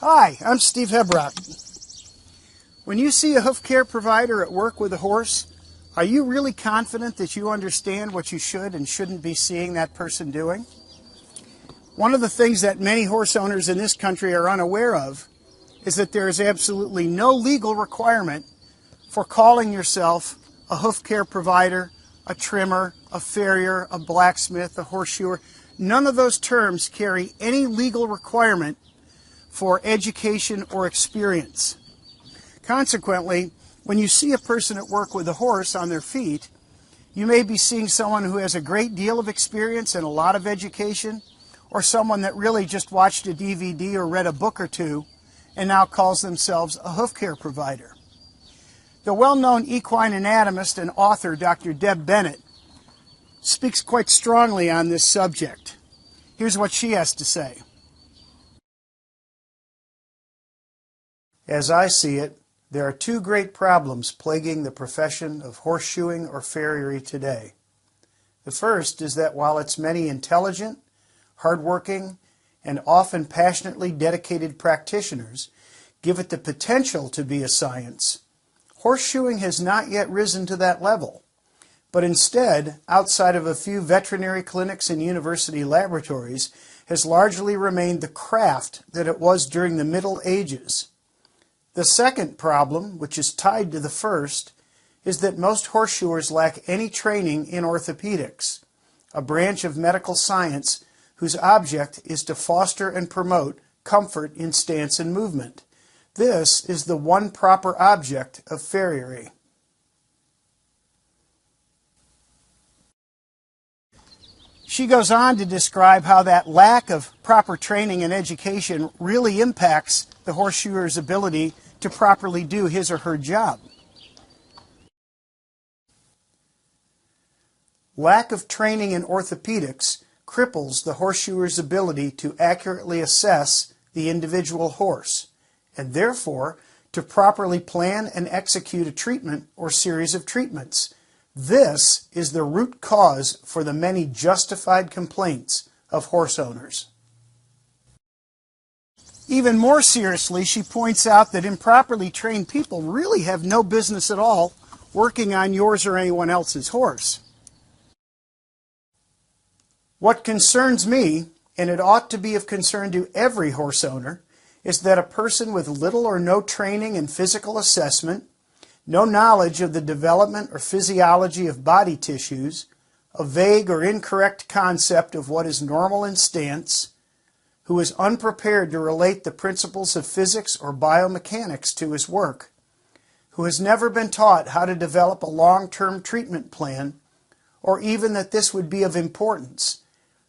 Hi, I'm Steve Hebrock. When you see a hoof care provider at work with a horse, are you really confident that you understand what you should and shouldn't be seeing that person doing? One of the things that many horse owners in this country are unaware of is that there is absolutely no legal requirement for calling yourself a hoof care provider, a trimmer, a farrier, a blacksmith, a horseshoer. None of those terms carry any legal requirement for education or experience. Consequently, when you see a person at work with a horse on their feet, you may be seeing someone who has a great deal of experience and a lot of education, or someone that really just watched a DVD or read a book or two and now calls themselves a hoof care provider. The well-known equine anatomist and author Dr. Deb Bennett speaks quite strongly on this subject. Here's what she has to say. As I see it, there are two great problems plaguing the profession of horseshoeing or farriery today. The first is that while its many intelligent, hardworking, and often passionately dedicated practitioners give it the potential to be a science, horseshoeing has not yet risen to that level, but instead, outside of a few veterinary clinics and university laboratories, has largely remained the craft that it was during the Middle Ages. The second problem, which is tied to the first, is that most horseshoers lack any training in orthopedics, a branch of medical science whose object is to foster and promote comfort in stance and movement. This is the one proper object of farriery. She goes on to describe how that lack of proper training and education really impacts the horseshoer's ability to properly do his or her job. Lack of training in orthopedics cripples the horseshoer's ability to accurately assess the individual horse, and therefore to properly plan and execute a treatment or series of treatments. This is the root cause for the many justified complaints of horse owners. Even more seriously, she points out that improperly trained people really have no business at all working on yours or anyone else's horse. What concerns me, and it ought to be of concern to every horse owner, is that a person with little or no training in physical assessment, no knowledge of the development or physiology of body tissues, a vague or incorrect concept of what is normal in stance, who is unprepared to relate the principles of physics or biomechanics to his work, who has never been taught how to develop a long-term treatment plan, or even that this would be of importance.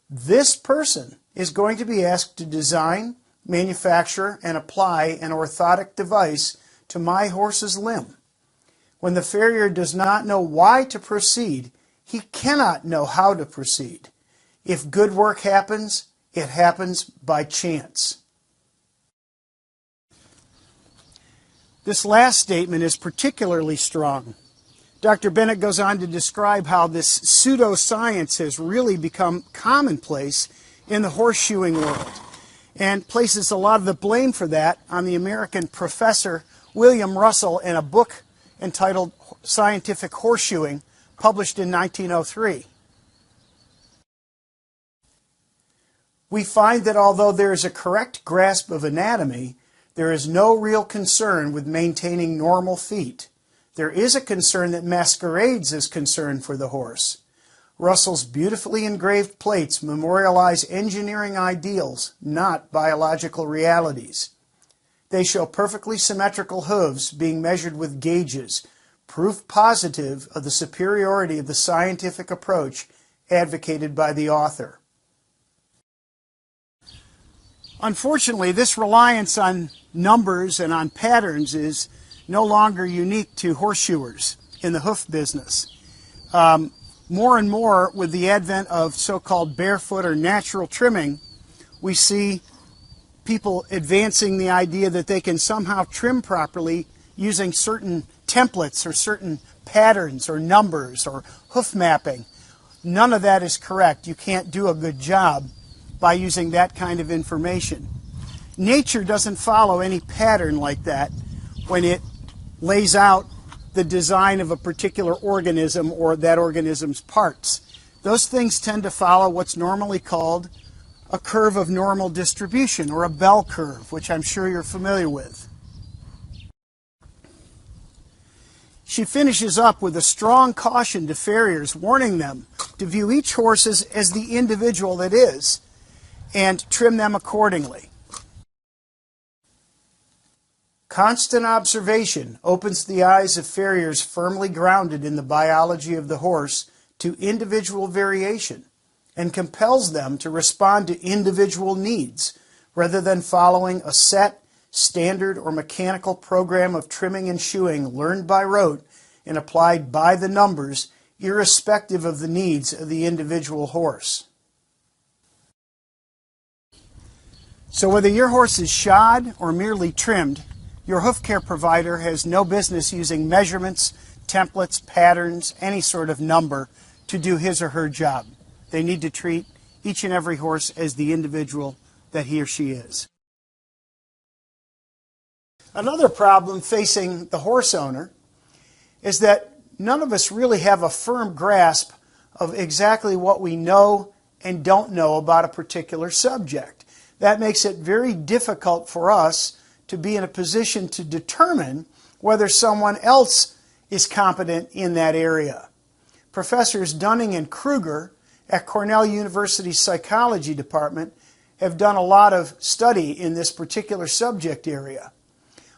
This person is going to be asked to design, manufacture, and apply an orthotic device to my horse's limb. When the farrier does not know why to proceed, he cannot know how to proceed. If good work happens, it happens by chance. This last statement is particularly strong. Dr. Bennett goes on to describe how this pseudoscience has really become commonplace in the horseshoeing world, and places a lot of the blame for that on the American professor William Russell in a book entitled Scientific Horseshoeing, published in 1903. We find that although there is a correct grasp of anatomy, there is no real concern with maintaining normal feet. There is a concern that masquerades as concern for the horse. Russell's beautifully engraved plates memorialize engineering ideals, not biological realities. They show perfectly symmetrical hooves being measured with gauges, proof positive of the superiority of the scientific approach advocated by the author. Unfortunately, this reliance on numbers and on patterns is no longer unique to horseshoers in the hoof business. More and more, with the advent of so-called barefoot or natural trimming, we see people advancing the idea that they can somehow trim properly using certain templates or certain patterns or numbers or hoof mapping. None of that is correct. You can't do a good job by using that kind of information. Nature doesn't follow any pattern like that when it lays out the design of a particular organism or that organism's parts. Those things tend to follow what's normally called a curve of normal distribution, or a bell curve, which I'm sure you're familiar with. She finishes up with a strong caution to farriers, warning them to view each horse as the individual it is and trim them accordingly. Constant observation opens the eyes of farriers firmly grounded in the biology of the horse to individual variation and compels them to respond to individual needs rather than following a set, standard, or mechanical program of trimming and shoeing learned by rote and applied by the numbers, irrespective of the needs of the individual horse. So whether your horse is shod or merely trimmed, your hoof care provider has no business using measurements, templates, patterns, any sort of number to do his or her job. They need to treat each and every horse as the individual that he or she is. Another problem facing the horse owner is that none of us really have a firm grasp of exactly what we know and don't know about a particular subject. That makes it very difficult for us to be in a position to determine whether someone else is competent in that area. Professors Dunning and Kruger at Cornell University's psychology department have done a lot of study in this particular subject area.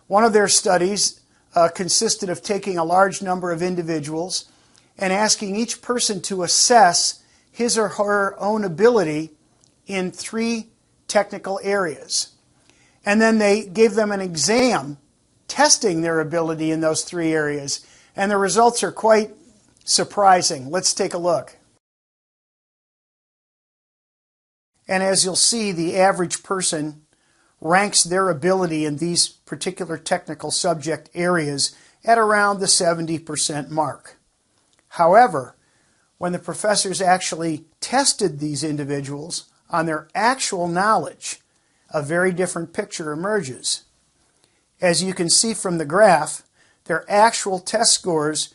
One of their studies consisted of taking a large number of individuals and asking each person to assess his or her own ability in 3 technical areas. And then they gave them an exam testing their ability in those 3 areas. And the results are quite surprising. Let's take a look. And as you'll see, the average person ranks their ability in these particular technical subject areas at around the 70% mark. However, when the professors actually tested these individuals on their actual knowledge, a very different picture emerges. As you can see from the graph, their actual test scores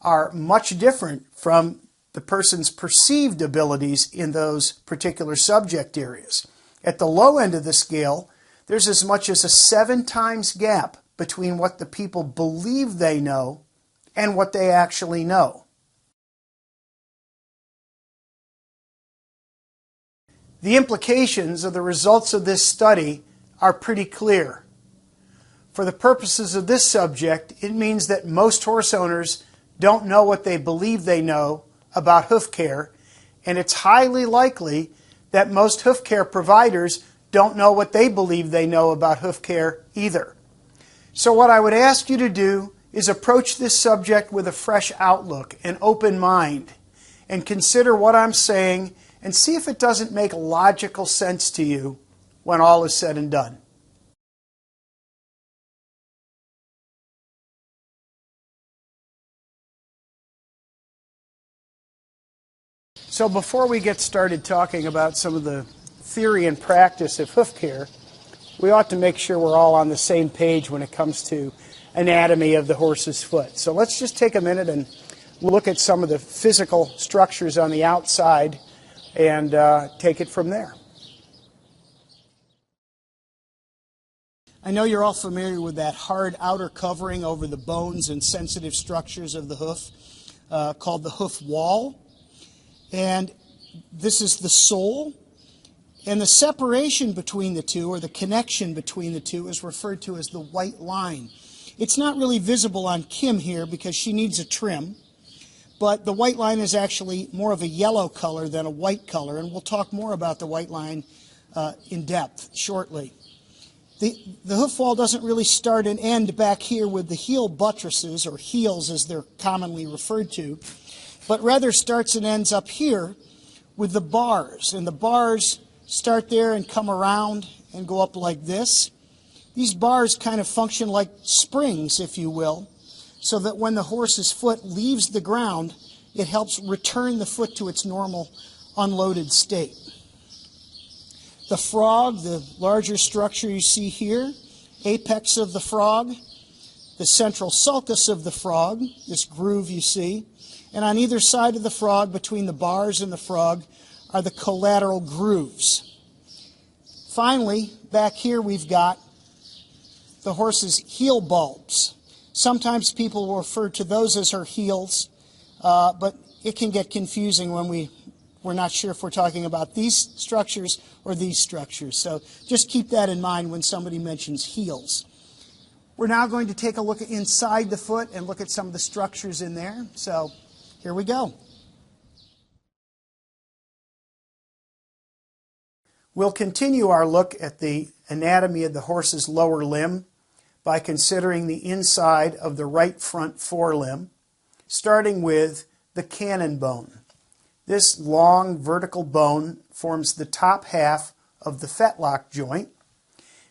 are much different from the person's perceived abilities in those particular subject areas. At the low end of the scale, there's as much as a 7 times gap between what the people believe they know and what they actually know. The implications of the results of this study are pretty clear. For the purposes of this subject, it means that most horse owners don't know what they believe they know about hoof care, and it's highly likely that most hoof care providers don't know what they believe they know about hoof care either. So what I would ask you to do is approach this subject with a fresh outlook, an open mind, and consider what I'm saying and see if it doesn't make logical sense to you when all is said and done. So before we get started talking about some of the theory and practice of hoof care, we ought to make sure we're all on the same page when it comes to anatomy of the horse's foot. So let's just take a minute and look at some of the physical structures on the outside and take it from there. I know you're all familiar with that hard outer covering over the bones and sensitive structures of the hoof called the hoof wall. And this is the sole. And the separation between the two, or the connection between the two, is referred to as the white line. It's not really visible on Kim here because she needs a trim. But the white line is actually more of a yellow color than a white color, and we'll talk more about the white line in depth shortly. The hoof wall doesn't really start and end back here with the heel buttresses, or heels as they're commonly referred to, but rather starts and ends up here with the bars. And the bars start there and come around and go up like this. These bars kind of function like springs, if you will, so that when the horse's foot leaves the ground, it helps return the foot to its normal unloaded state. The frog, the larger structure you see here, apex of the frog, the central sulcus of the frog, this groove you see, and on either side of the frog, between the bars and the frog, are the collateral grooves. Finally, back here we've got the horse's heel bulbs. Sometimes people will refer to those as her heels, but it can get confusing when we're not sure if we're talking about these structures or these structures. So just keep that in mind when somebody mentions heels. We're now going to take a look inside the foot and look at some of the structures in there. So here we go. We'll continue our look at the anatomy of the horse's lower limb by considering the inside of the right front forelimb, starting with the cannon bone. This long vertical bone forms the top half of the fetlock joint,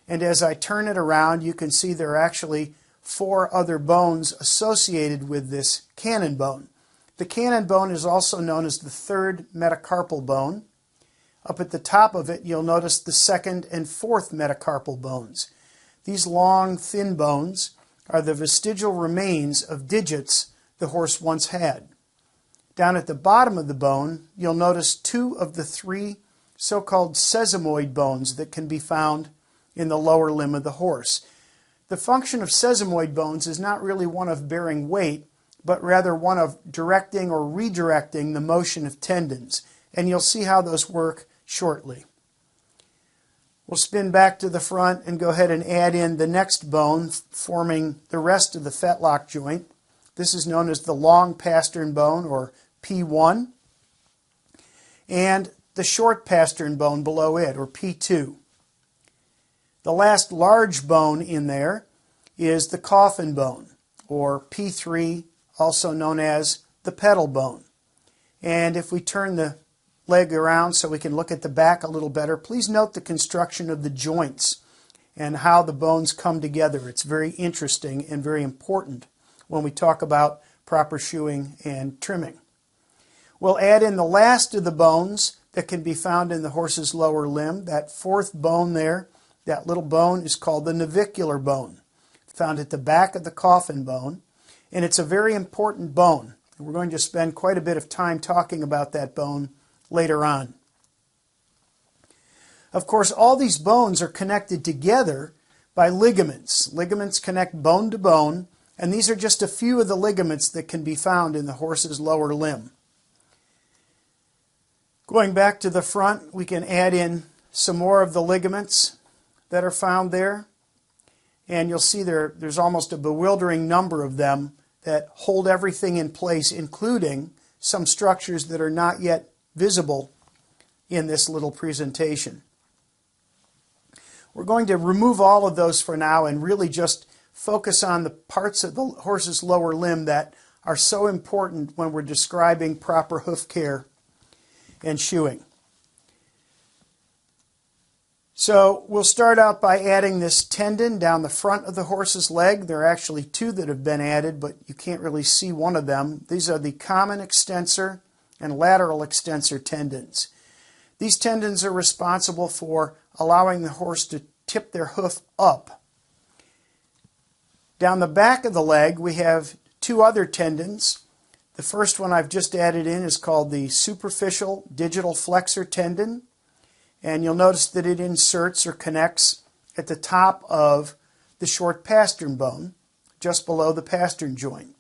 and as I turn it around you can see there are actually 4 other bones associated with this cannon bone. The cannon bone is also known as the third metacarpal bone. Up at the top of it you'll notice the second and fourth metacarpal bones. These long, thin bones are the vestigial remains of digits the horse once had. Down at the bottom of the bone, you'll notice 2 of the 3 so-called sesamoid bones that can be found in the lower limb of the horse. The function of sesamoid bones is not really one of bearing weight, but rather one of directing or redirecting the motion of tendons, and you'll see how those work shortly. We'll spin back to the front and go ahead and add in the next bone forming the rest of the fetlock joint. This is known as the long pastern bone, or P1, and the short pastern bone below it, or P2. The last large bone in there is the coffin bone, or P3, also known as the pedal bone. And if we turn the leg around so we can look at the back a little better, please note the construction of the joints and how the bones come together. It's very interesting and very important when we talk about proper shoeing and trimming. We'll add in the last of the bones that can be found in the horse's lower limb. That fourth bone there, that little bone, is called the navicular bone, found at the back of the coffin bone, and it's a very important bone. We're going to spend quite a bit of time talking about that bone later on. Of course, all these bones are connected together by ligaments. Ligaments connect bone to bone, and these are just a few of the ligaments that can be found in the horse's lower limb. Going back to the front, we can add in some more of the ligaments that are found there, and you'll see there's almost a bewildering number of them that hold everything in place, including some structures that are not yet visible in this little presentation. We're going to remove all of those for now and really just focus on the parts of the horse's lower limb that are so important when we're describing proper hoof care and shoeing. So we'll start out by adding this tendon down the front of the horse's leg. There are actually 2 that have been added, but you can't really see one of them. These are the common extensor and lateral extensor tendons. These tendons are responsible for allowing the horse to tip their hoof up. Down the back of the leg we have 2 other tendons. The first one I've just added in is called the superficial digital flexor tendon, and you'll notice that it inserts or connects at the top of the short pastern bone, just below the pastern joint.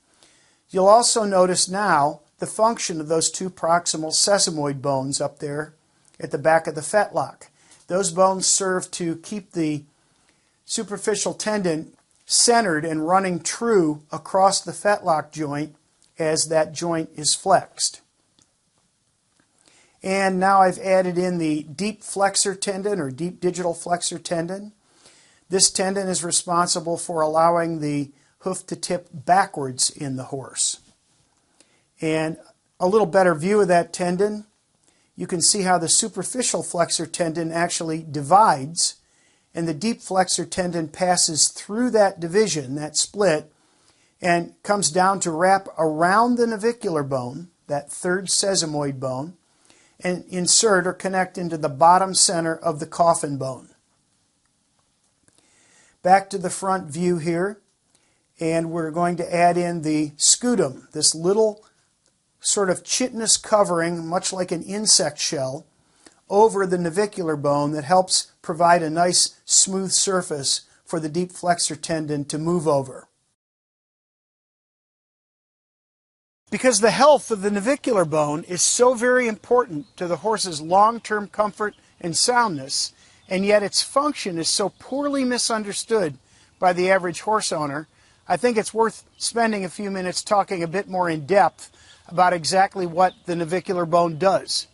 You'll also notice now the function of those 2 proximal sesamoid bones up there at the back of the fetlock. Those bones serve to keep the superficial tendon centered and running true across the fetlock joint as that joint is flexed. And now I've added in the deep flexor tendon, or deep digital flexor tendon. This tendon is responsible for allowing the hoof to tip backwards in the horse. And a little better view of that tendon, you can see how the superficial flexor tendon actually divides, and the deep flexor tendon passes through that division, that split, and comes down to wrap around the navicular bone, that third sesamoid bone, and insert or connect into the bottom center of the coffin bone. Back to the front view here, and we're going to add in the scutum, this little sort of chitinous covering, much like an insect shell, over the navicular bone that helps provide a nice smooth surface for the deep flexor tendon to move over. Because the health of the navicular bone is so very important to the horse's long-term comfort and soundness, and yet its function is so poorly misunderstood by the average horse owner, I think it's worth spending a few minutes talking a bit more in depth about exactly what the navicular bone does.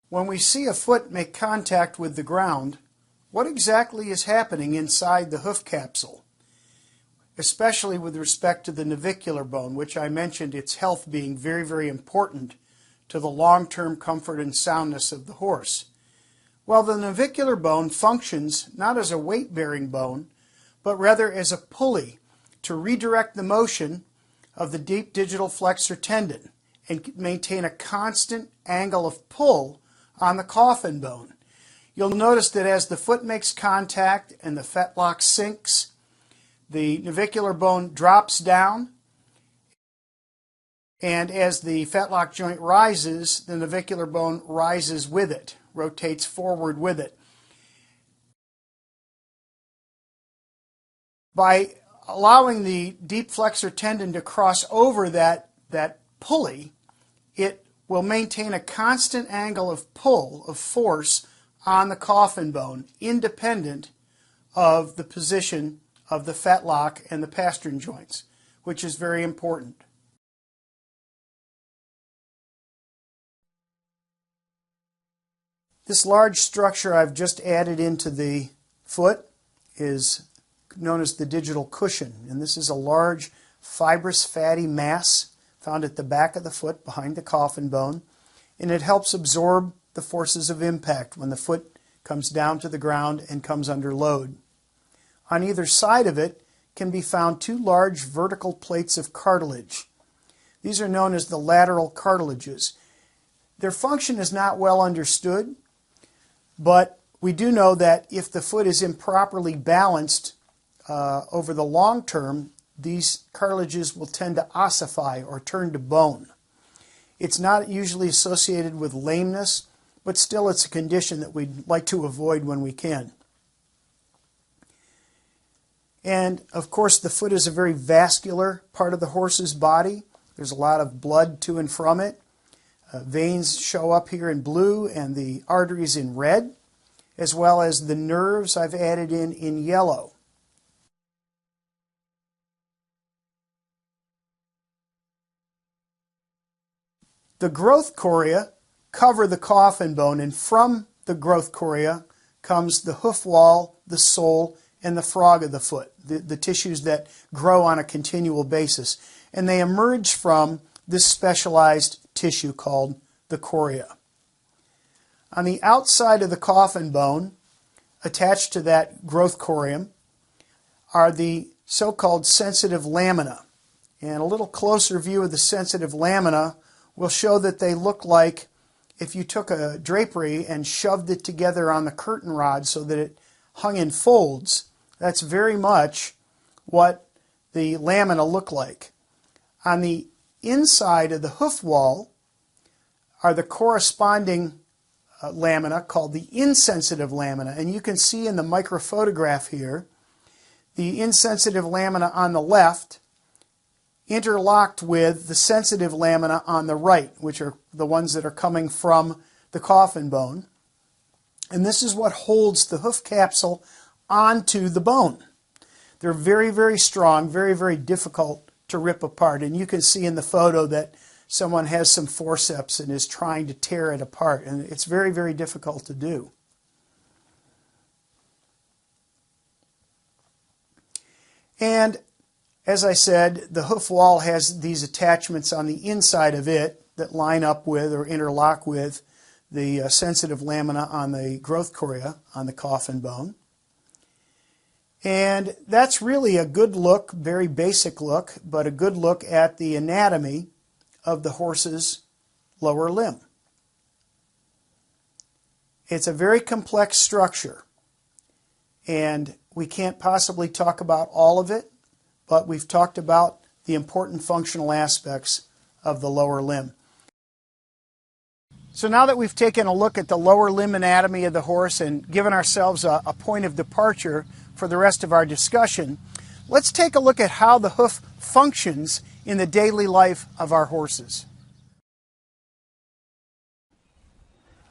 When we see a foot make contact with the ground, what exactly is happening inside the hoof capsule? Especially with respect to the navicular bone, which I mentioned its health being very, very important to the long-term comfort and soundness of the horse. Well, the navicular bone functions not as a weight-bearing bone, but rather as a pulley to redirect the motion of the deep digital flexor tendon and maintain a constant angle of pull on the coffin bone. You'll notice that as the foot makes contact and the fetlock sinks, the navicular bone drops down, and as the fetlock joint rises, the navicular bone rises with it, rotates forward with it. By allowing the deep flexor tendon to cross over that pulley, it will maintain a constant angle of pull, of force, on the coffin bone, independent of the position of the fetlock and the pastern joints, which is very important. This large structure I've just added into the foot is known as the digital cushion, and this is a large fibrous fatty mass found at the back of the foot behind the coffin bone, and it helps absorb the forces of impact when the foot comes down to the ground and comes under load. On either side of it can be found two large vertical plates of cartilage. These are known as the lateral cartilages. Their function is not well understood, but we do know that if the foot is improperly balanced over the long term, these cartilages will tend to ossify or turn to bone. It's not usually associated with lameness, but still it's a condition that we'd like to avoid when we can. And of course the foot is a very vascular part of the horse's body. There's a lot of blood to and from it. Veins show up here in blue and the arteries in red, as well as the nerves I've added in yellow. The growth chorea cover the coffin bone, and from the growth chorea comes the hoof wall, the sole, and the frog of the foot, the tissues that grow on a continual basis. And they emerge from this specialized tissue called the chorea. On the outside of the coffin bone, attached to that growth corium, are the so-called sensitive lamina. And a little closer view of the sensitive lamina will show that they look like if you took a drapery and shoved it together on the curtain rod so that it hung in folds. That's very much what the lamina look like. On the inside of the hoof wall are the corresponding lamina called the insensitive lamina, and you can see in the microphotograph here the insensitive lamina on the left interlocked with the sensitive lamina on the right, which are the ones that are coming from the coffin bone. And this is what holds the hoof capsule onto the bone. They're very, very strong, very, very difficult to rip apart. And you can see in the photo that someone has some forceps and is trying to tear it apart. And it's very, very difficult to do. And as I said, the hoof wall has these attachments on the inside of it that line up with or interlock with the sensitive lamina on the growth chorea on the coffin bone. And that's really a good look, very basic look, but a good look at the anatomy of the horse's lower limb. It's a very complex structure, and we can't possibly talk about all of it, but we've talked about the important functional aspects of the lower limb. So now that we've taken a look at the lower limb anatomy of the horse and given ourselves a point of departure for the rest of our discussion, let's take a look at how the hoof functions in the daily life of our horses.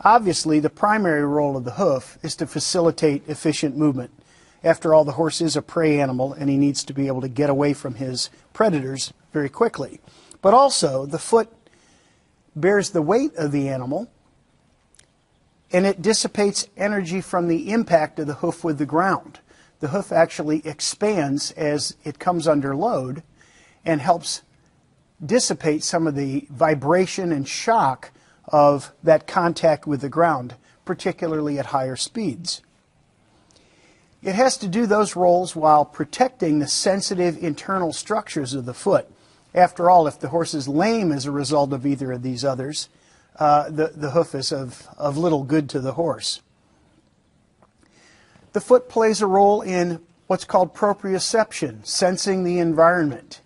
Obviously, the primary role of the hoof is to facilitate efficient movement. After all, the horse is a prey animal and he needs to be able to get away from his predators very quickly. But also, the foot bears the weight of the animal, and it dissipates energy from the impact of the hoof with the ground. The hoof actually expands as it comes under load and helps dissipate some of the vibration and shock of that contact with the ground, particularly at higher speeds. It has to do those roles while protecting the sensitive internal structures of the foot. After all, if the horse is lame as a result of either of these others, the hoof is of little good to the horse. The foot plays a role in what's called proprioception, sensing the environment.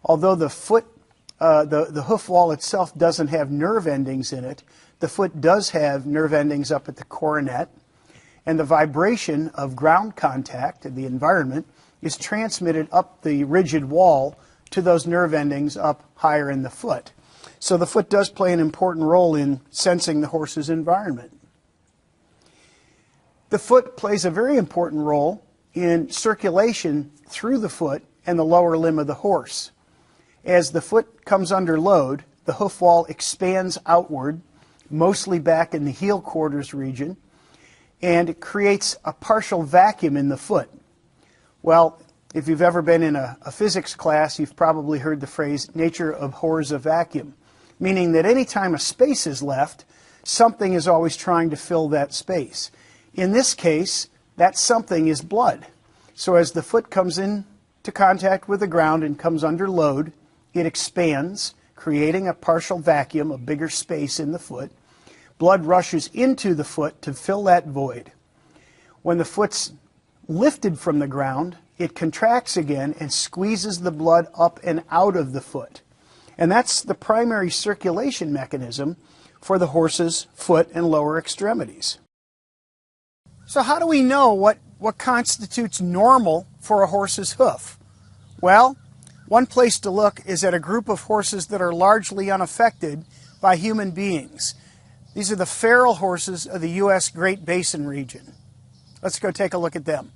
Although the hoof wall itself doesn't have nerve endings in it, the foot does have nerve endings up at the coronet, and the vibration of ground contact in the environment is transmitted up the rigid wall to those nerve endings up higher in the foot. So the foot does play an important role in sensing the horse's environment. The foot plays a very important role in circulation through the foot and the lower limb of the horse. As the foot comes under load, the hoof wall expands outward, mostly back in the heel quarters region, and it creates a partial vacuum in the foot. Well, if you've ever been in a physics class, you've probably heard the phrase, nature abhors a vacuum, meaning that any time a space is left, something is always trying to fill that space. In this case, that something is blood. So as the foot comes into contact with the ground and comes under load, it expands, creating a partial vacuum, a bigger space in the foot. Blood rushes into the foot to fill that void. When the foot's lifted from the ground, it contracts again and squeezes the blood up and out of the foot. And that's the primary circulation mechanism for the horse's foot and lower extremities. So how do we know what constitutes normal for a horse's hoof? Well, one place to look is at a group of horses that are largely unaffected by human beings. These are the feral horses of the U.S. Great Basin region. Let's go take a look at them.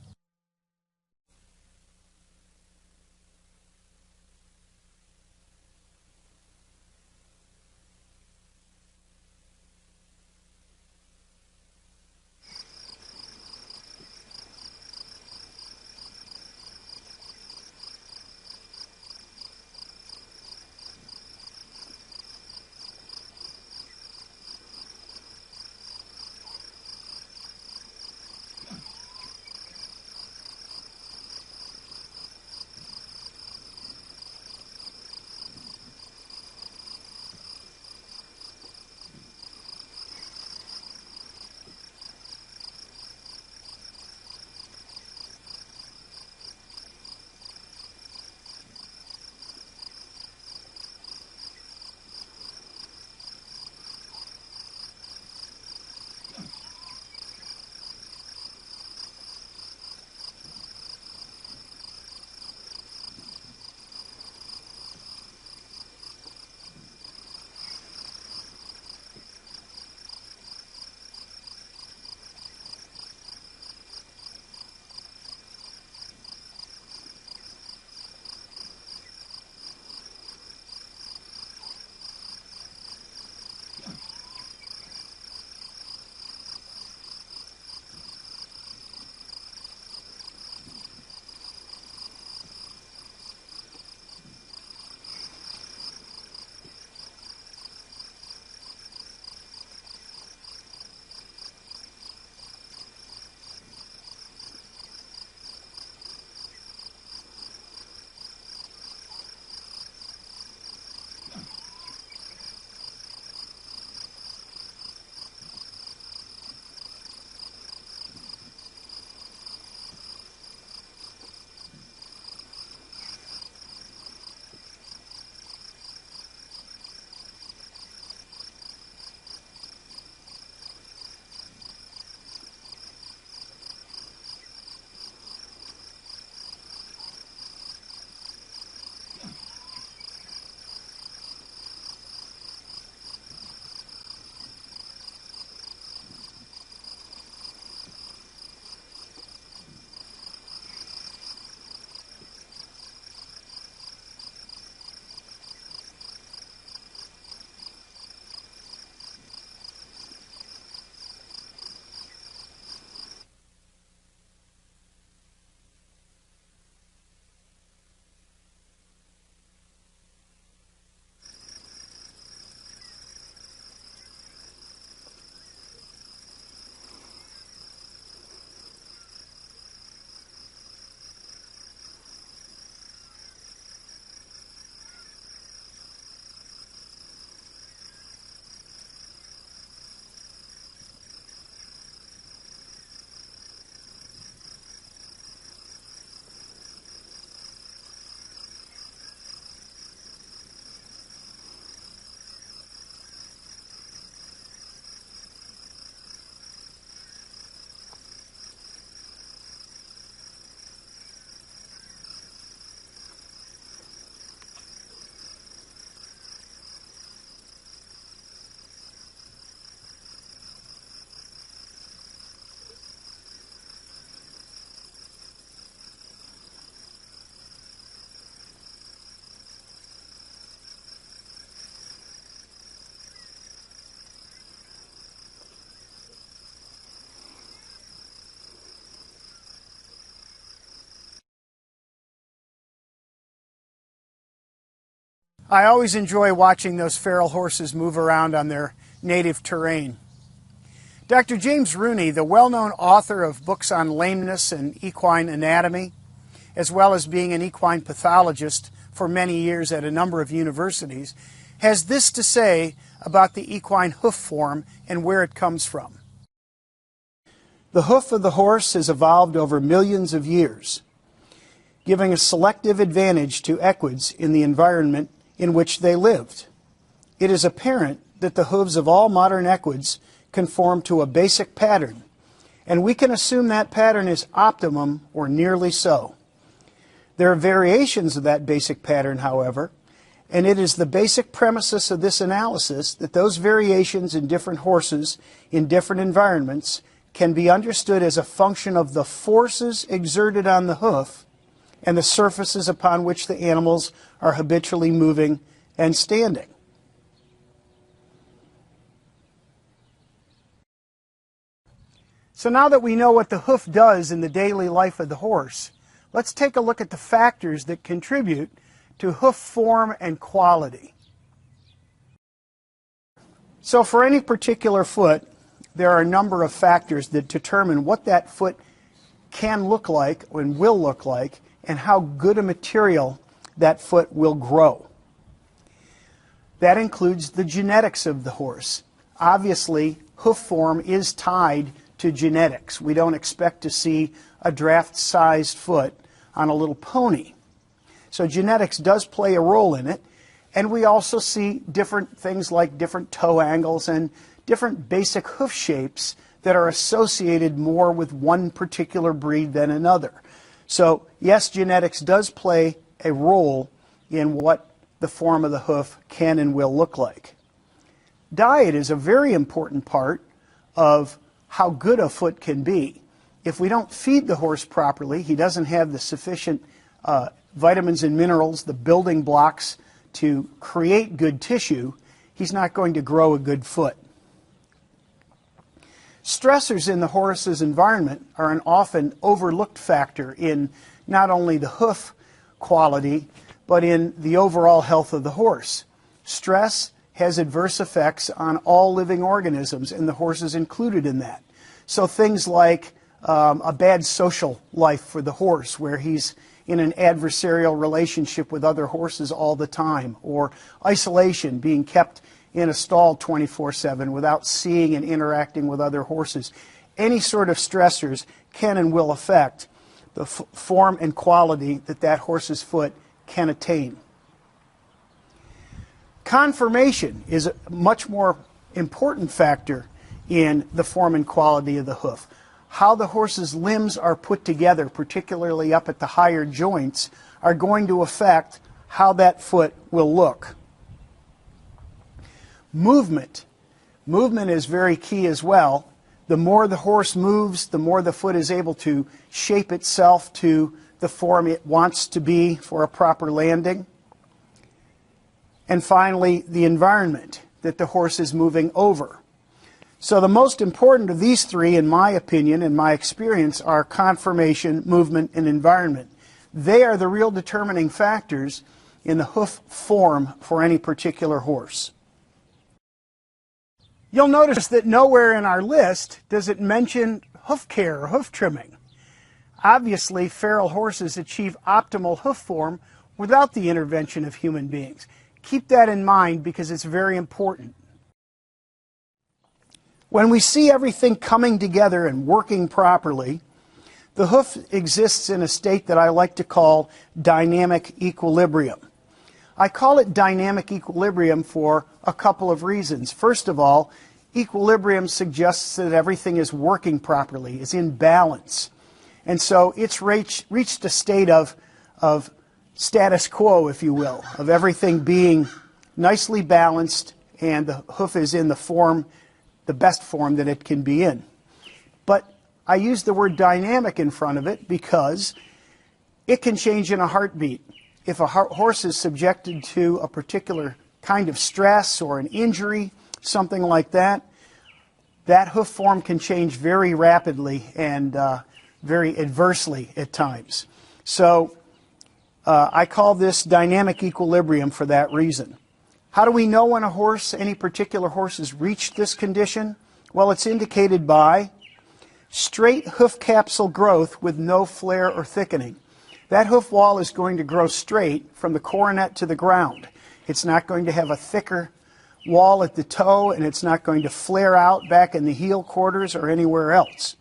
I always enjoy watching those feral horses move around on their native terrain. Dr. James Rooney, the well-known author of books on lameness and equine anatomy, as well as being an equine pathologist for many years at a number of universities, has this to say about the equine hoof form and where it comes from. The hoof of the horse has evolved over millions of years, giving a selective advantage to equids in the environment in which they lived. It is apparent that the hooves of all modern equids conform to a basic pattern, and we can assume that pattern is optimum or nearly so. There are variations of that basic pattern, however, and it is the basic premises of this analysis that those variations in different horses in different environments can be understood as a function of the forces exerted on the hoof and the surfaces upon which the animals are habitually moving and standing. So now that we know what the hoof does in the daily life of the horse, let's take a look at the factors that contribute to hoof form and quality. So for any particular foot, there are a number of factors that determine what that foot can look like and will look like, and how good a material that foot will grow. That includes the genetics of the horse. Obviously, hoof form is tied to genetics. We don't expect to see a draft-sized foot on a little pony. So genetics does play a role in it, and we also see different things like different toe angles and different basic hoof shapes that are associated more with one particular breed than another. So yes, genetics does play a role in what the form of the hoof can and will look like. Diet is a very important part of how good a foot can be. If we don't feed the horse properly, he doesn't have the sufficient vitamins and minerals, the building blocks to create good tissue, he's not going to grow a good foot. Stressors in the horse's environment are an often overlooked factor in not only the hoof quality, but in the overall health of the horse. Stress has adverse effects on all living organisms, and the horse is included in that. So things like a bad social life for the horse, where he's in an adversarial relationship with other horses all the time, or isolation, being kept in a stall 24/7 without seeing and interacting with other horses. Any sort of stressors can and will affect the form and quality that that horse's foot can attain. Conformation is a much more important factor in the form and quality of the hoof. How the horse's limbs are put together, particularly up at the higher joints, are going to affect how that foot will look. Movement. Movement is very key as well. The more the horse moves, the more the foot is able to shape itself to the form it wants to be for a proper landing. And finally, the environment that the horse is moving over. So the most important of these three, in my opinion and my experience, are conformation, movement, and environment. They are the real determining factors in the hoof form for any particular horse. You'll notice that nowhere in our list does it mention hoof care or hoof trimming. Obviously, feral horses achieve optimal hoof form without the intervention of human beings. Keep that in mind because it's very important. When we see everything coming together and working properly, the hoof exists in a state that I like to call dynamic equilibrium. I call it dynamic equilibrium for a couple of reasons. First of all, equilibrium suggests that everything is working properly, is in balance. And so it's reached a state of status quo, if you will, of everything being nicely balanced, and the hoof is in the form, the best form that it can be in. But I use the word dynamic in front of it because it can change in a heartbeat. If a horse is subjected to a particular kind of stress or an injury, something like that, that hoof form can change very rapidly and very adversely at times. So I call this dynamic equilibrium for that reason. How do we know when a horse, any particular horse, has reached this condition? Well, it's indicated by straight hoof capsule growth with no flare or thickening. That hoof wall is going to grow straight from the coronet to the ground. It's not going to have a thicker wall at the toe, and it's not going to flare out back in the heel quarters or anywhere else.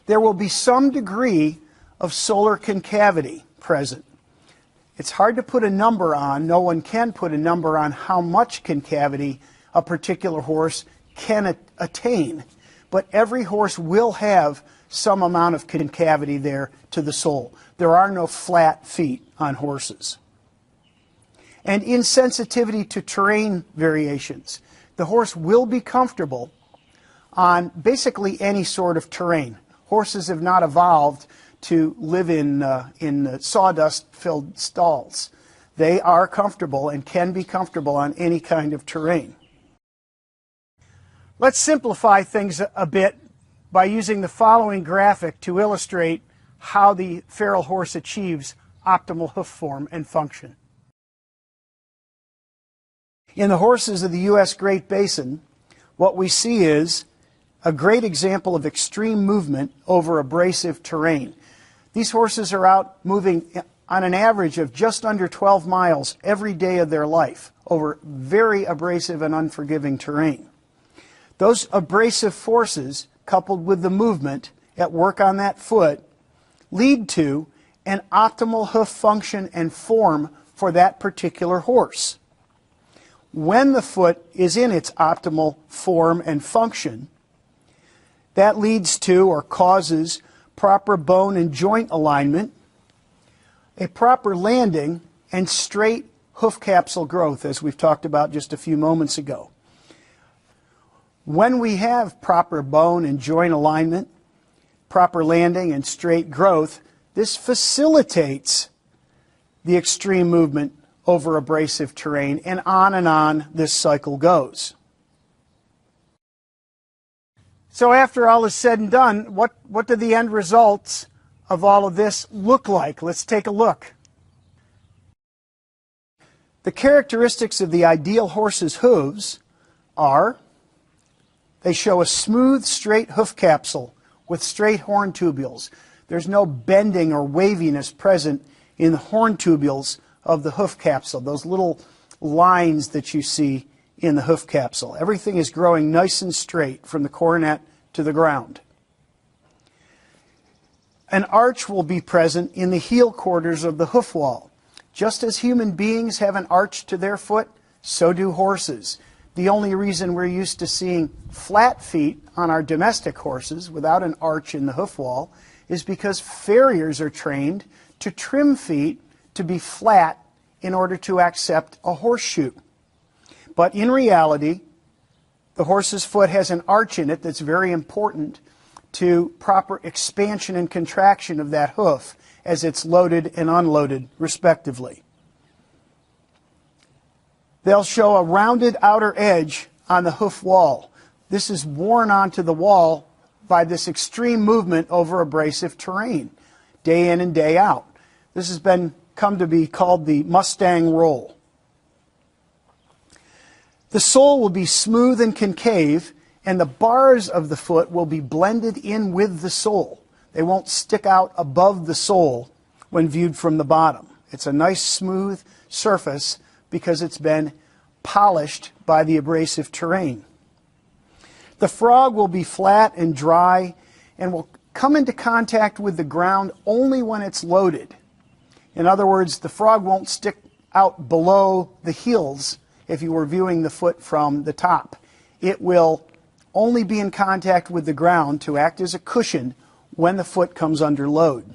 There will be some degree of solar concavity present. It's hard to put a number on. No one can put a number on how much concavity a particular horse can attain. But every horse will have some amount of concavity there to the sole. There are no flat feet on horses. And insensitivity to terrain variations. The horse will be comfortable on basically any sort of terrain. Horses have not evolved to live in sawdust-filled stalls. They are comfortable and can be comfortable on any kind of terrain. Let's simplify things a bit by using the following graphic to illustrate how the feral horse achieves optimal hoof form and function. In the horses of the U.S. Great Basin, what we see is a great example of extreme movement over abrasive terrain. These horses are out moving on an average of just under 12 miles every day of their life over very abrasive and unforgiving terrain. Those abrasive forces, coupled with the movement at work on that foot, lead to an optimal hoof function and form for that particular horse. When the foot is in its optimal form and function, that leads to or causes proper bone and joint alignment, a proper landing, and straight hoof capsule growth, as we've talked about just a few moments ago. When we have proper bone and joint alignment, proper landing, and straight growth, this facilitates the extreme movement over abrasive terrain, and on this cycle goes. So after all is said and done, what do the end results of all of this look like? Let's take a look. The characteristics of the ideal horse's hooves are: they show a smooth, straight hoof capsule with straight horn tubules. There's no bending or waviness present in the horn tubules of the hoof capsule, those little lines that you see in the hoof capsule. Everything is growing nice and straight from the coronet to the ground. An arch will be present in the heel quarters of the hoof wall. Just as human beings have an arch to their foot, so do horses. The only reason we're used to seeing flat feet on our domestic horses without an arch in the hoof wall is because farriers are trained to trim feet to be flat in order to accept a horseshoe. But in reality, the horse's foot has an arch in it that's very important to proper expansion and contraction of that hoof as it's loaded and unloaded, respectively. They'll show a rounded outer edge on the hoof wall. This is worn onto the wall by this extreme movement over abrasive terrain, day in and day out. This has come to be called the Mustang roll. The sole will be smooth and concave, and the bars of the foot will be blended in with the sole. They won't stick out above the sole when viewed from the bottom. It's a nice smooth surface because it's been polished by the abrasive terrain. The frog will be flat and dry and will come into contact with the ground only when it's loaded. In other words, the frog won't stick out below the heels if you were viewing the foot from the top. It will only be in contact with the ground to act as a cushion when the foot comes under load.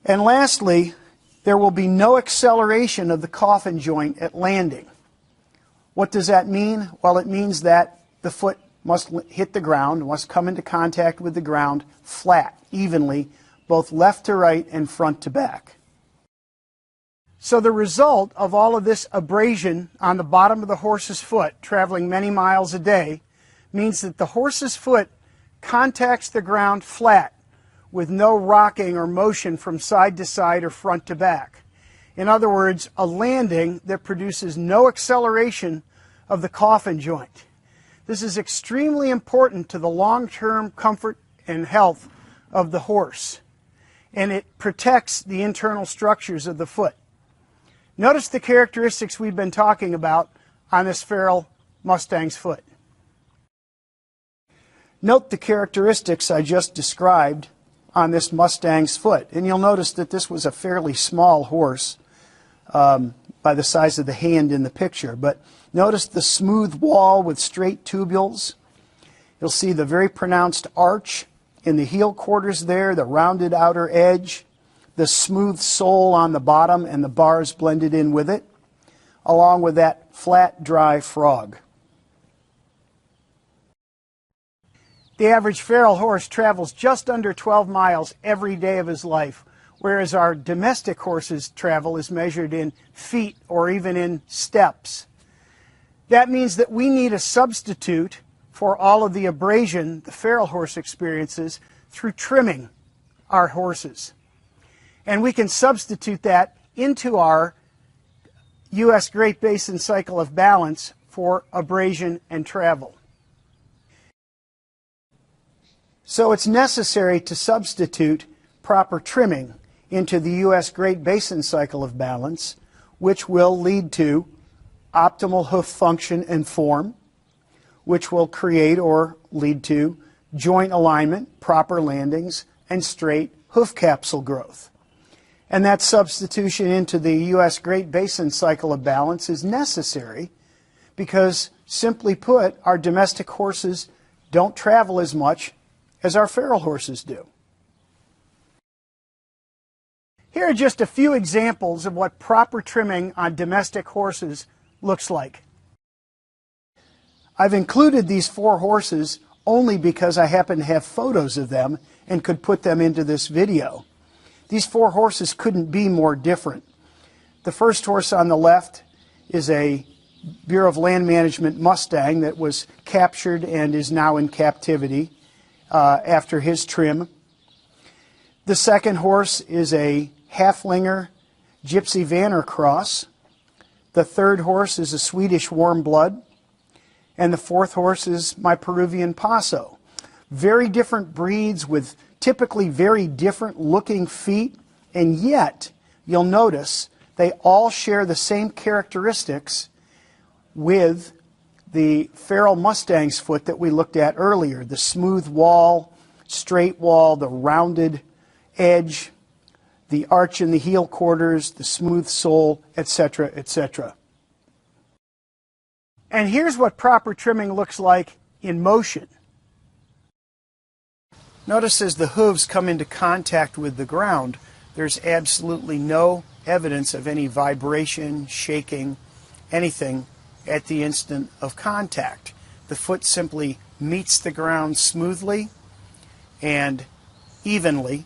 And lastly, there will be no acceleration of the coffin joint at landing. What does that mean? Well, it means that the foot must hit the ground, must come into contact with the ground flat, evenly, both left to right and front to back. So the result of all of this abrasion on the bottom of the horse's foot, traveling many miles a day, means that the horse's foot contacts the ground flat with no rocking or motion from side to side or front to back. In other words, a landing that produces no acceleration of the coffin joint. This is extremely important to the long-term comfort and health of the horse, and it protects the internal structures of the foot. Notice the characteristics we've been talking about on this feral Mustang's foot. Note the characteristics I just described on this Mustang's foot, and you'll notice that this was a fairly small horse by the size of the hand in the picture, but notice the smooth wall with straight tubules. You'll see the very pronounced arch in the heel quarters there, the rounded outer edge, the smooth sole on the bottom and the bars blended in with it, along with that flat, dry frog. The average feral horse travels just under 12 miles every day of his life, whereas our domestic horses' travel is measured in feet or even in steps. That means that we need a substitute for all of the abrasion the feral horse experiences through trimming our horses. And we can substitute that into our U.S. Great Basin cycle of balance for abrasion and travel. So it's necessary to substitute proper trimming into the U.S. Great Basin cycle of balance, which will lead to optimal hoof function and form, which will create or lead to joint alignment, proper landings, and straight hoof capsule growth. And that substitution into the U.S. Great Basin cycle of balance is necessary because, simply put, our domestic horses don't travel as much as our feral horses do. Here are just a few examples of what proper trimming on domestic horses looks like. I've included these 4 horses only because I happen to have photos of them and could put them into this video. These 4 horses couldn't be more different. The first horse on the left is a Bureau of Land Management Mustang that was captured and is now in captivity after his trim. The second horse is a Haflinger Gypsy Vanner cross. The third horse is a Swedish warm blood. And the fourth horse is my Peruvian Paso. Very different breeds with typically very different looking feet, and yet you'll notice they all share the same characteristics with the feral Mustang's foot that we looked at earlier. The smooth wall, straight wall, the rounded edge, the arch in the heel quarters, the smooth sole, etc., etc. And here's what proper trimming looks like in motion. Notice as the hooves come into contact with the ground, there's absolutely no evidence of any vibration, shaking, anything at the instant of contact. The foot simply meets the ground smoothly and evenly.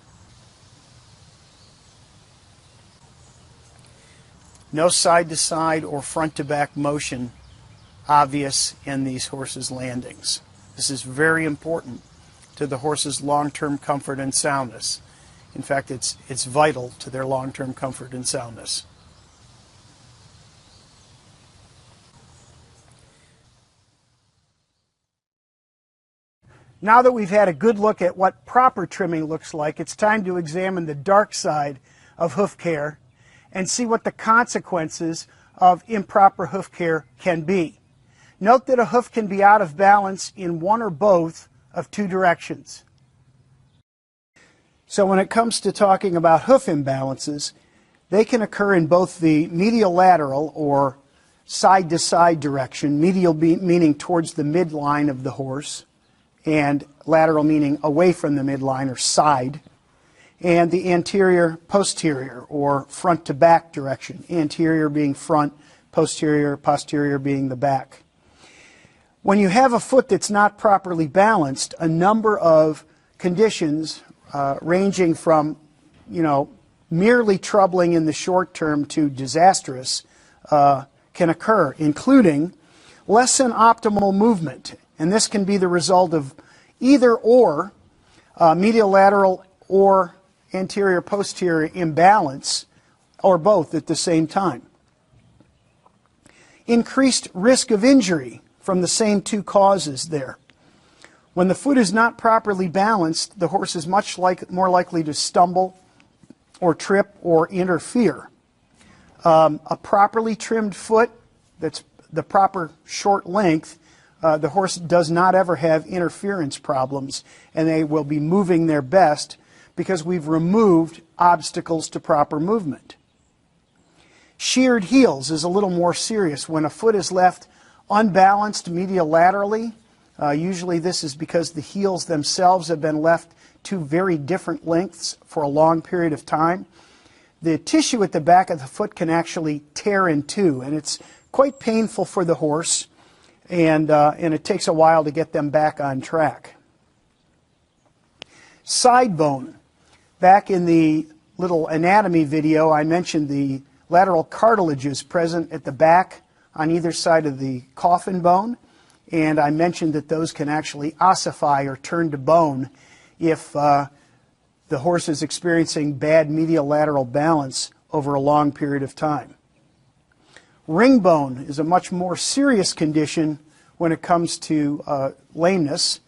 No side-to-side or front-to-back motion obvious in these horses' landings. This is very important to the horse's long-term comfort and soundness. In fact, it's vital to their long-term comfort and soundness. Now that we've had a good look at what proper trimming looks like, it's time to examine the dark side of hoof care and see what the consequences of improper hoof care can be. Note that a hoof can be out of balance in one or both of 2 directions. So when it comes to talking about hoof imbalances, they can occur in both the medial lateral or side-to-side direction, medial meaning towards the midline of the horse, and lateral meaning away from the midline or side, and the anterior posterior or front to back direction, anterior being front, posterior being the back. When you have a foot that's not properly balanced, a number of conditions ranging from, merely troubling in the short term to disastrous can occur, including less than optimal movement. And this can be the result of either or medial lateral or anterior-posterior imbalance, or both at the same time. Increased risk of injury from the same two causes there. When the foot is not properly balanced, the horse is much more likely to stumble or trip or interfere. A properly trimmed foot that's the proper short length, the horse does not ever have interference problems, and they will be moving their best because we've removed obstacles to proper movement. Sheared heels is a little more serious. When a foot is left unbalanced medial-laterally, usually this is because the heels themselves have been left two very different lengths for a long period of time. The tissue at the back of the foot can actually tear in two, and it's quite painful for the horse, and it takes a while to get them back on track. Side bone. Back in the little anatomy video, I mentioned the lateral cartilages present at the back on either side of the coffin bone, and I mentioned that those can actually ossify or turn to bone if the horse is experiencing bad medial lateral balance over a long period of time. Ring bone is a much more serious condition when it comes to lameness,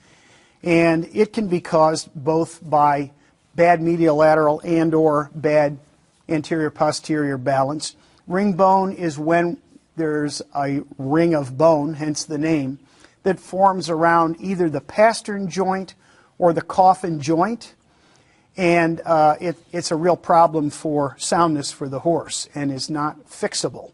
and it can be caused both by bad medial lateral and or bad anterior posterior balance. Ring bone is when there's a ring of bone, hence the name, that forms around either the pastern joint or the coffin joint, and it's a real problem for soundness for the horse and is not fixable.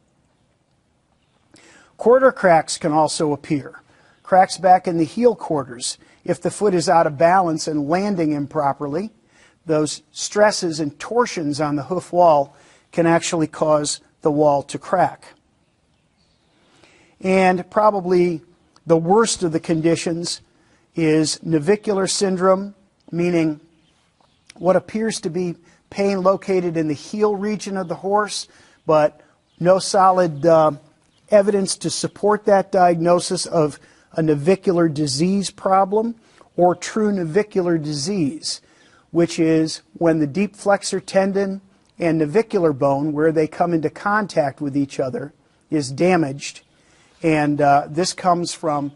Quarter cracks can also appear. Cracks back in the heel quarters. If the foot is out of balance and landing improperly, those stresses and torsions on the hoof wall can actually cause the wall to crack. And probably the worst of the conditions is navicular syndrome, meaning what appears to be pain located in the heel region of the horse, but no solid evidence to support that diagnosis of a navicular disease problem or true navicular disease, which is when the deep flexor tendon and navicular bone, where they come into contact with each other, is damaged. And this comes from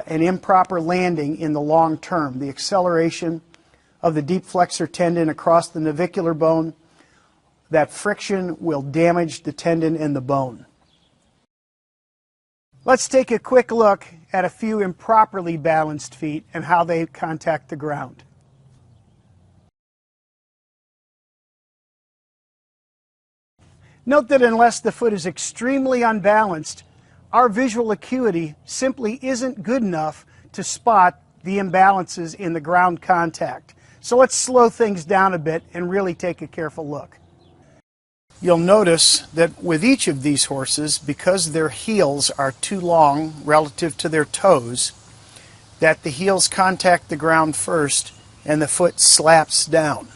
an improper landing in the long term. The acceleration of the deep flexor tendon across the navicular bone, that friction will damage the tendon and the bone. Let's take a quick look at a few improperly balanced feet and how they contact the ground. Note that unless the foot is extremely unbalanced, our visual acuity simply isn't good enough to spot the imbalances in the ground contact. So let's slow things down a bit and really take a careful look. You'll notice that with each of these horses, because their heels are too long relative to their toes, that the heels contact the ground first and the foot slaps down.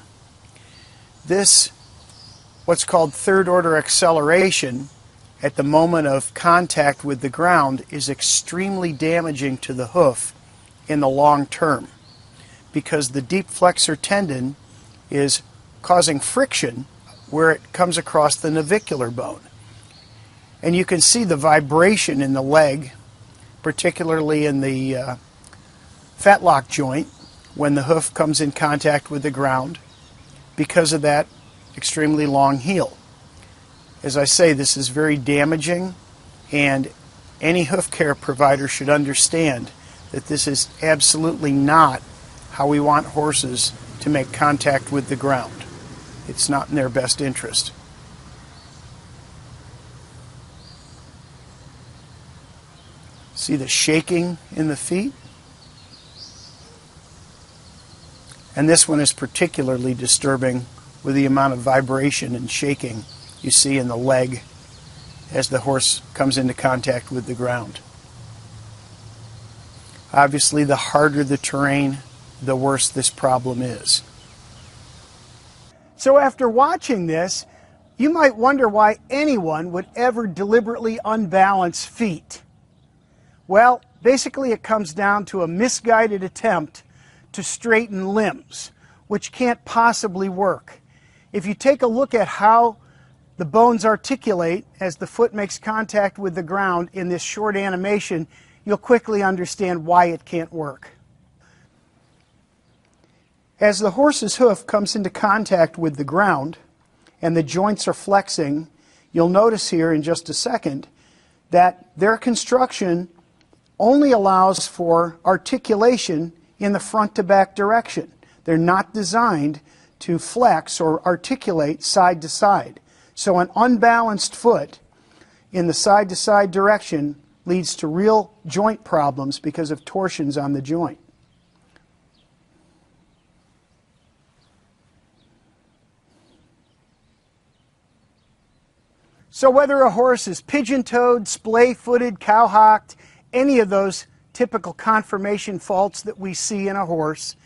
This, what's called third order acceleration at the moment of contact with the ground, is extremely damaging to the hoof in the long term, because the deep flexor tendon is causing friction where it comes across the navicular bone. And you can see the vibration in the leg, particularly in the fetlock joint, when the hoof comes in contact with the ground because of that extremely long heel. As I say, this is very damaging, and any hoof care provider should understand that this is absolutely not how we want horses to make contact with the ground. It's not in their best interest. See the shaking in the feet? And this one is particularly disturbing with the amount of vibration and shaking you see in the leg as the horse comes into contact with the ground. Obviously, the harder the terrain, the worse this problem is. So after watching this, you might wonder why anyone would ever deliberately unbalance feet. Well, basically it comes down to a misguided attempt to straighten limbs, which can't possibly work. If you take a look at how the bones articulate as the foot makes contact with the ground in this short animation, you'll quickly understand why it can't work. As the horse's hoof comes into contact with the ground and the joints are flexing, you'll notice here in just a second that their construction only allows for articulation in the front to back direction. They're not designed to flex or articulate side to side. So an unbalanced foot in the side to side direction leads to real joint problems because of torsions on the joint. So whether a horse is pigeon-toed, splay-footed, cow-hocked, any of those typical conformation faults that we see in a horse,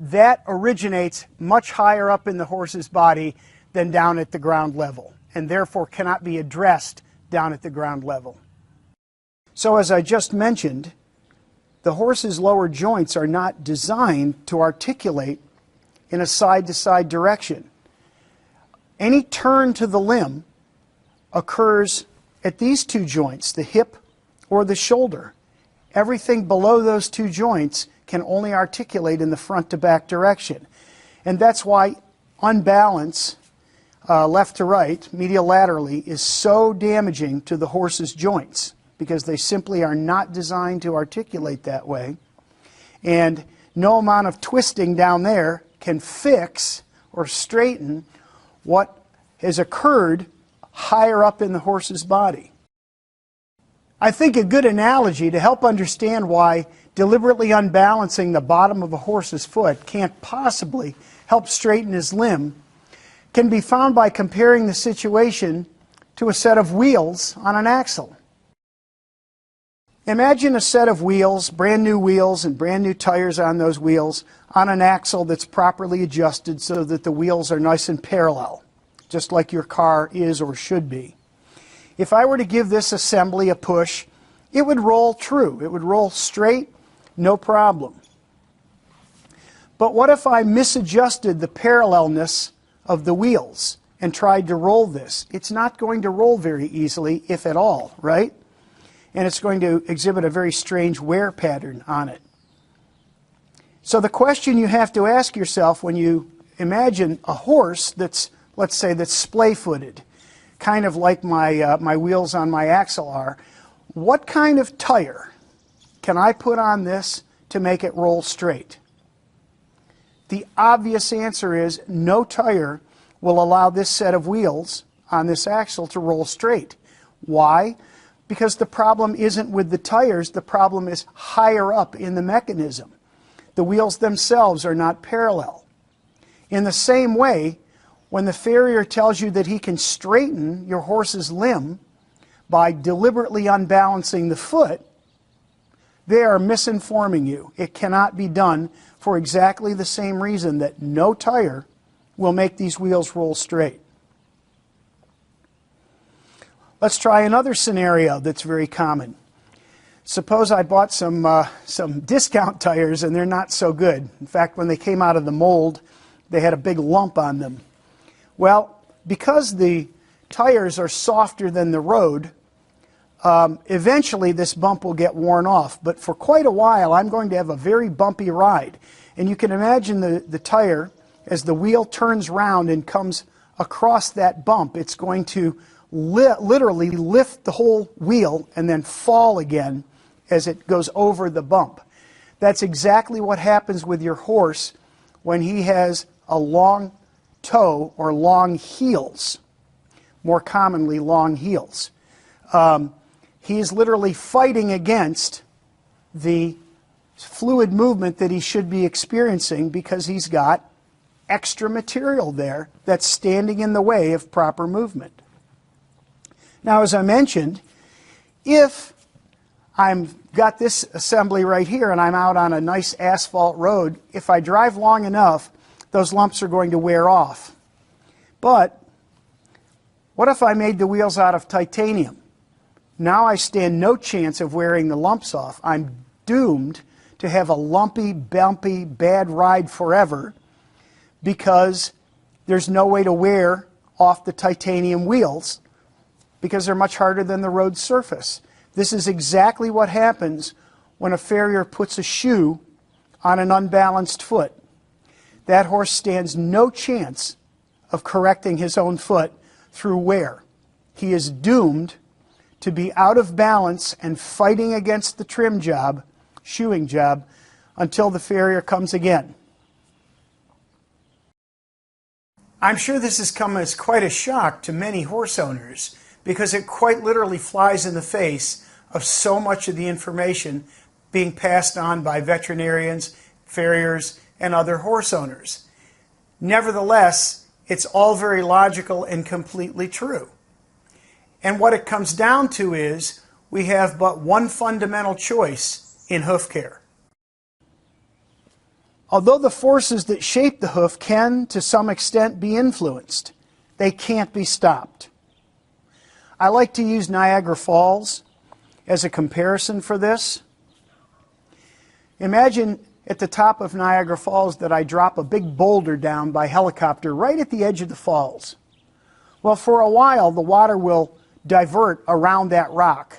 that originates much higher up in the horse's body than down at the ground level, and therefore cannot be addressed down at the ground level. So as I just mentioned, the horse's lower joints are not designed to articulate in a side-to-side direction. Any turn to the limb occurs at these two joints, the hip or the shoulder. Everything below those two joints can only articulate in the front to back direction. And that's why unbalance left to right, medial laterally, is so damaging to the horse's joints, because they simply are not designed to articulate that way. And no amount of twisting down there can fix or straighten what has occurred higher up in the horse's body. I think a good analogy to help understand why deliberately unbalancing the bottom of a horse's foot can't possibly help straighten his limb can be found by comparing the situation to a set of wheels on an axle. Imagine a set of wheels, brand new wheels and brand new tires on those wheels, on an axle that's properly adjusted so that the wheels are nice and parallel, just like your car is or should be. If I were to give this assembly a push, it would roll true. It would roll straight, no problem. But what if I misadjusted the parallelness of the wheels and tried to roll this? It's not going to roll very easily, if at all, right? And it's going to exhibit a very strange wear pattern on it. So the question you have to ask yourself when you imagine a horse that's, let's say, that's splay-footed, kind of like my wheels on my axle are, what kind of tire can I put on this to make it roll straight? The obvious answer is no tire will allow this set of wheels on this axle to roll straight. Why? Because the problem isn't with the tires, the problem is higher up in the mechanism. The wheels themselves are not parallel. In the same way, when the farrier tells you that he can straighten your horse's limb by deliberately unbalancing the foot, they are misinforming you. It cannot be done for exactly the same reason that no tire will make these wheels roll straight. Let's try another scenario that's very common. Suppose I bought some discount tires and they're not so good. In fact, when they came out of the mold, they had a big lump on them. Well, because the tires are softer than the road, eventually this bump will get worn off. But for quite a while, I'm going to have a very bumpy ride. And you can imagine the tire, as the wheel turns round and comes across that bump, it's going to literally lift the whole wheel and then fall again as it goes over the bump. That's exactly what happens with your horse when he has a long toe or long heels, more commonly long heels. He is literally fighting against the fluid movement that he should be experiencing because he's got extra material there that's standing in the way of proper movement. Now, as I mentioned, if I've got this assembly right here and I'm out on a nice asphalt road, if I drive long enough, those lumps are going to wear off. But what if I made the wheels out of titanium? Now I stand no chance of wearing the lumps off. I'm doomed to have a lumpy, bumpy, bad ride forever because there's no way to wear off the titanium wheels because they're much harder than the road surface. This is exactly what happens when a farrier puts a shoe on an unbalanced foot. That horse stands no chance of correcting his own foot through wear. He is doomed to be out of balance and fighting against the trim job, shoeing job, until the farrier comes again. I'm sure this has come as quite a shock to many horse owners because it quite literally flies in the face of so much of the information being passed on by veterinarians, farriers, and other horse owners. Nevertheless, it's all very logical and completely true. And what it comes down to is we have but one fundamental choice in hoof care. Although the forces that shape the hoof can, to some extent, be influenced, they can't be stopped. I like to use Niagara Falls as a comparison for this. Imagine at the top of Niagara Falls that I drop a big boulder down by helicopter right at the edge of the falls. Well, for a while, the water will divert around that rock.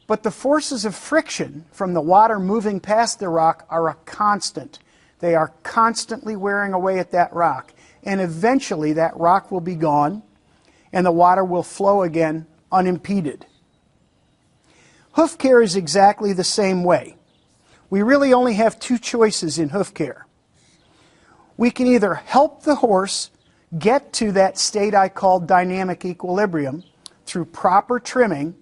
But the forces of friction from the water moving past the rock are a constant. They are constantly wearing away at that rock. And eventually that rock will be gone and the water will flow again unimpeded. Hoof care is exactly the same way. We really only have two choices in hoof care. We can either help the horse get to that state I call dynamic equilibrium through proper trimming.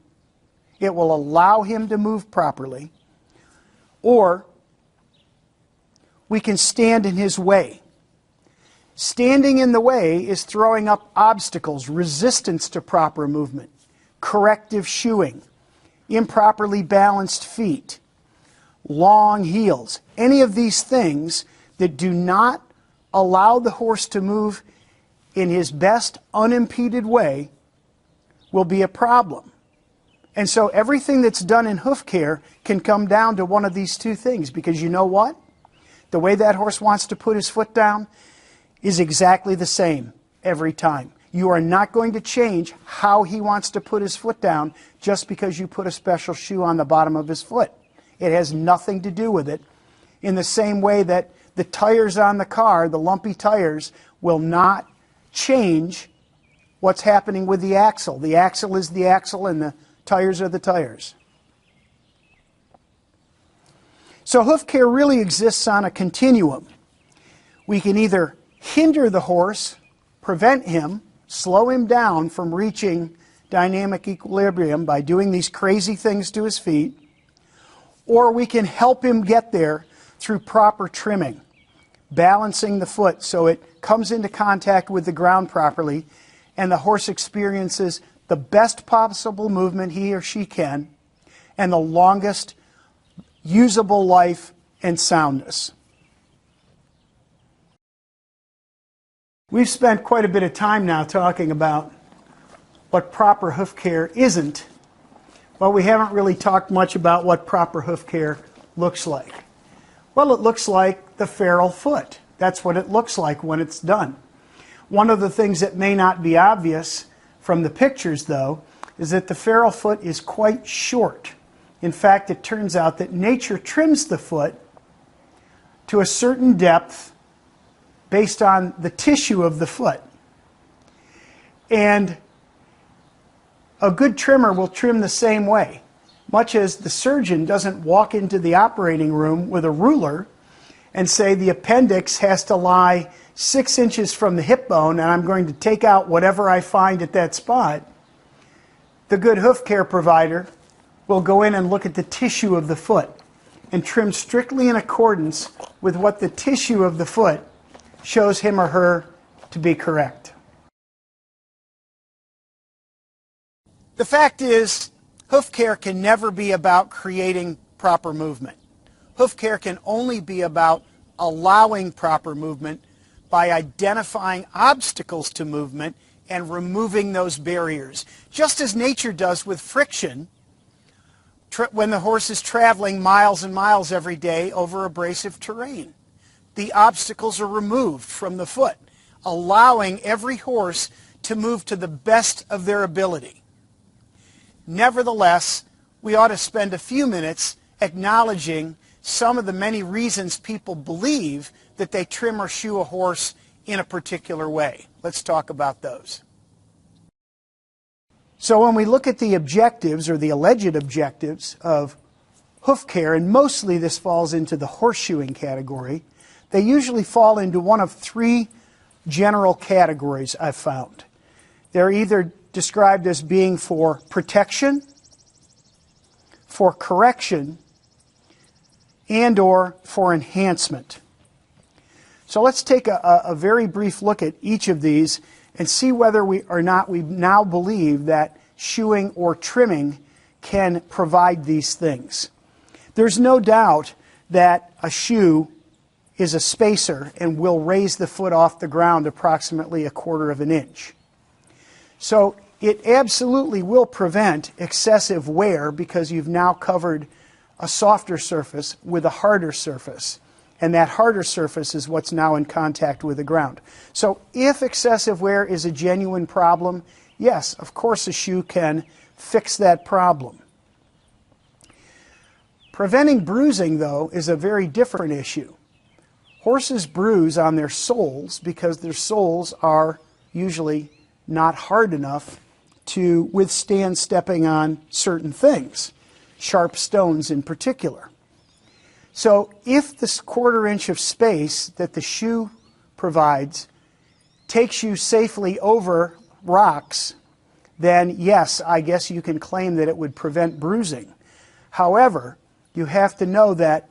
It will allow him to move properly. Or we can stand in his way. Standing in the way is throwing up obstacles, resistance to proper movement, corrective shoeing, improperly balanced feet, long heels. Any of these things that do not allow the horse to move in his best unimpeded way will be a problem. And so everything that's done in hoof care can come down to one of these two things, because you know what? The way that horse wants to put his foot down is exactly the same every time. You are not going to change how he wants to put his foot down just because you put a special shoe on the bottom of his foot. It has nothing to do with it. In the same way that the tires on the car, the lumpy tires, will not change what's happening with the axle. The axle is the axle and the tires are the tires. So hoof care really exists on a continuum. We can either hinder the horse, prevent him, slow him down from reaching dynamic equilibrium by doing these crazy things to his feet, or we can help him get there through proper trimming, balancing the foot so it comes into contact with the ground properly and the horse experiences the best possible movement he or she can and the longest usable life and soundness. We've spent quite a bit of time now talking about what proper hoof care isn't, but we haven't really talked much about what proper hoof care looks like. Well, it looks like the feral foot. That's what it looks like when it's done. One of the things that may not be obvious from the pictures, though, is that the feral foot is quite short. In fact, it turns out that nature trims the foot to a certain depth based on the tissue of the foot. And a good trimmer will trim the same way, much as the surgeon doesn't walk into the operating room with a ruler and say the appendix has to lie 6 inches from the hip bone and I'm going to take out whatever I find at that spot. The good hoof care provider will go in and look at the tissue of the foot and trim strictly in accordance with what the tissue of the foot shows him or her to be correct. The fact is, hoof care can never be about creating proper movement. Hoof care can only be about allowing proper movement by identifying obstacles to movement and removing those barriers, just as nature does with friction when the horse is traveling miles and miles every day over abrasive terrain. the obstacles are removed from the foot, allowing every horse to move to the best of their ability. Nevertheless, we ought to spend a few minutes acknowledging some of the many reasons people believe that they trim or shoe a horse in a particular way. Let's talk about those. So when we look at the objectives or the alleged objectives of hoof care, and mostly this falls into the horseshoeing category, they usually fall into one of three general categories I've found. They're either described as being for protection, for correction, and or for enhancement. So let's take a very brief look at each of these and see whether we now believe that shoeing or trimming can provide these things. There's no doubt that a shoe is a spacer and will raise the foot off the ground approximately 1/4 of an inch. So it absolutely will prevent excessive wear because you've now covered a softer surface with a harder surface. And that harder surface is what's now in contact with the ground. So if excessive wear is a genuine problem, yes, of course a shoe can fix that problem. Preventing bruising, though, is a very different issue. Horses bruise on their soles because their soles are usually not hard enough to withstand stepping on certain things, sharp stones in particular. So if this 1/4 inch of space that the shoe provides takes you safely over rocks, then yes, I guess you can claim that it would prevent bruising. However, you have to know that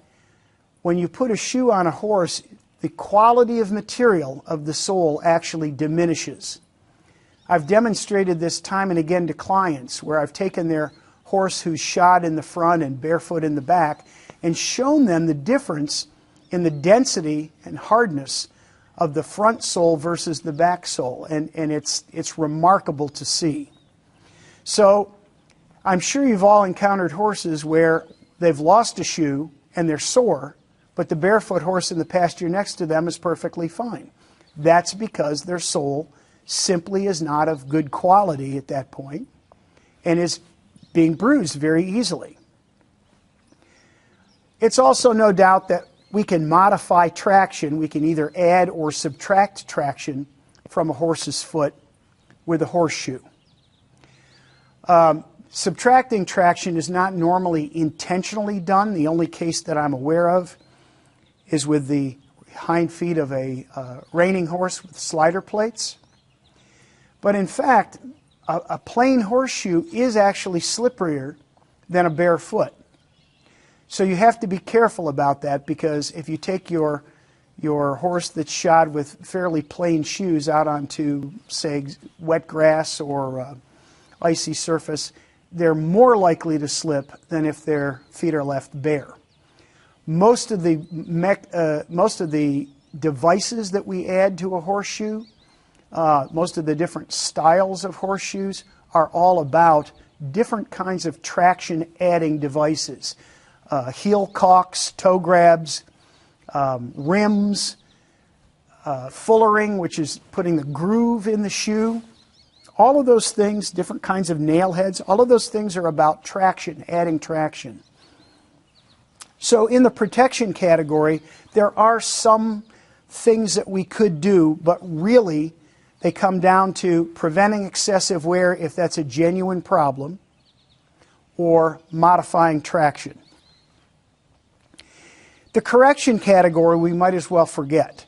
when you put a shoe on a horse, the quality of material of the sole actually diminishes. I've demonstrated this time and again to clients where I've taken their horse who's shod in the front and barefoot in the back and shown them the difference in the density and hardness of the front sole versus the back sole, and it's remarkable to see. So I'm sure you've all encountered horses where they've lost a shoe and they're sore, but the barefoot horse in the pasture next to them is perfectly fine. That's because their sole simply is not of good quality at that point and is being bruised very easily. It's also no doubt that we can modify traction. We can either add or subtract traction from a horse's foot with a horseshoe. Subtracting traction is not normally intentionally done. The only case that I'm aware of is with the hind feet of a reining horse with slider plates. But in fact, a plain horseshoe is actually slipperier than a bare foot. So you have to be careful about that, because if you take your horse that's shod with fairly plain shoes out onto, say, wet grass or icy surface, they're more likely to slip than if their feet are left bare. Most of the devices that we add to a horseshoe, most of the different styles of horseshoes, are all about different kinds of traction adding devices. Heel caulks, toe grabs, rims, fullering, which is putting the groove in the shoe. All of those things, different kinds of nail heads, all of those things are about traction, adding traction. So in the protection category, there are some things that we could do, but really they come down to preventing excessive wear if that's a genuine problem, or modifying traction. The correction category we might as well forget.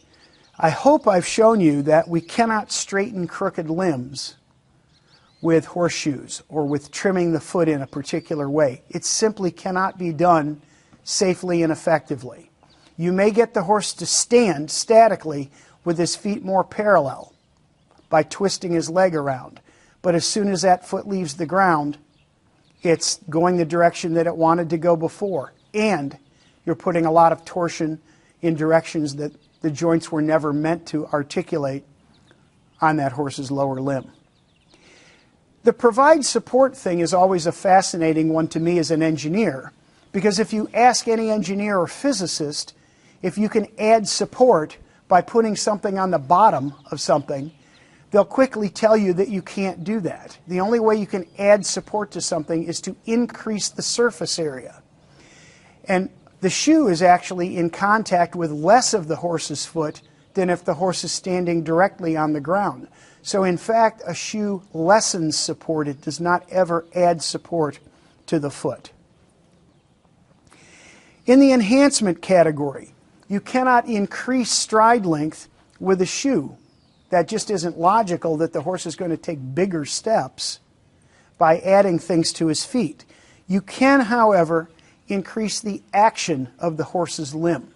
I hope I've shown you that we cannot straighten crooked limbs with horseshoes or with trimming the foot in a particular way. It simply cannot be done safely and effectively. You may get the horse to stand statically with his feet more parallel by twisting his leg around. But as soon as that foot leaves the ground, it's going the direction that it wanted to go before. And you're putting a lot of torsion in directions that the joints were never meant to articulate on that horse's lower limb. The provide support thing is always a fascinating one to me as an engineer, because if you ask any engineer or physicist, if you can add support by putting something on the bottom of something, they'll quickly tell you that you can't do that. The only way you can add support to something is to increase the surface area. And the shoe is actually in contact with less of the horse's foot than if the horse is standing directly on the ground. So in fact, a shoe lessens support. It does not ever add support to the foot. In the enhancement category, you cannot increase stride length with a shoe. That just isn't logical, that the horse is going to take bigger steps by adding things to his feet. You can, however, increase the action of the horse's limb.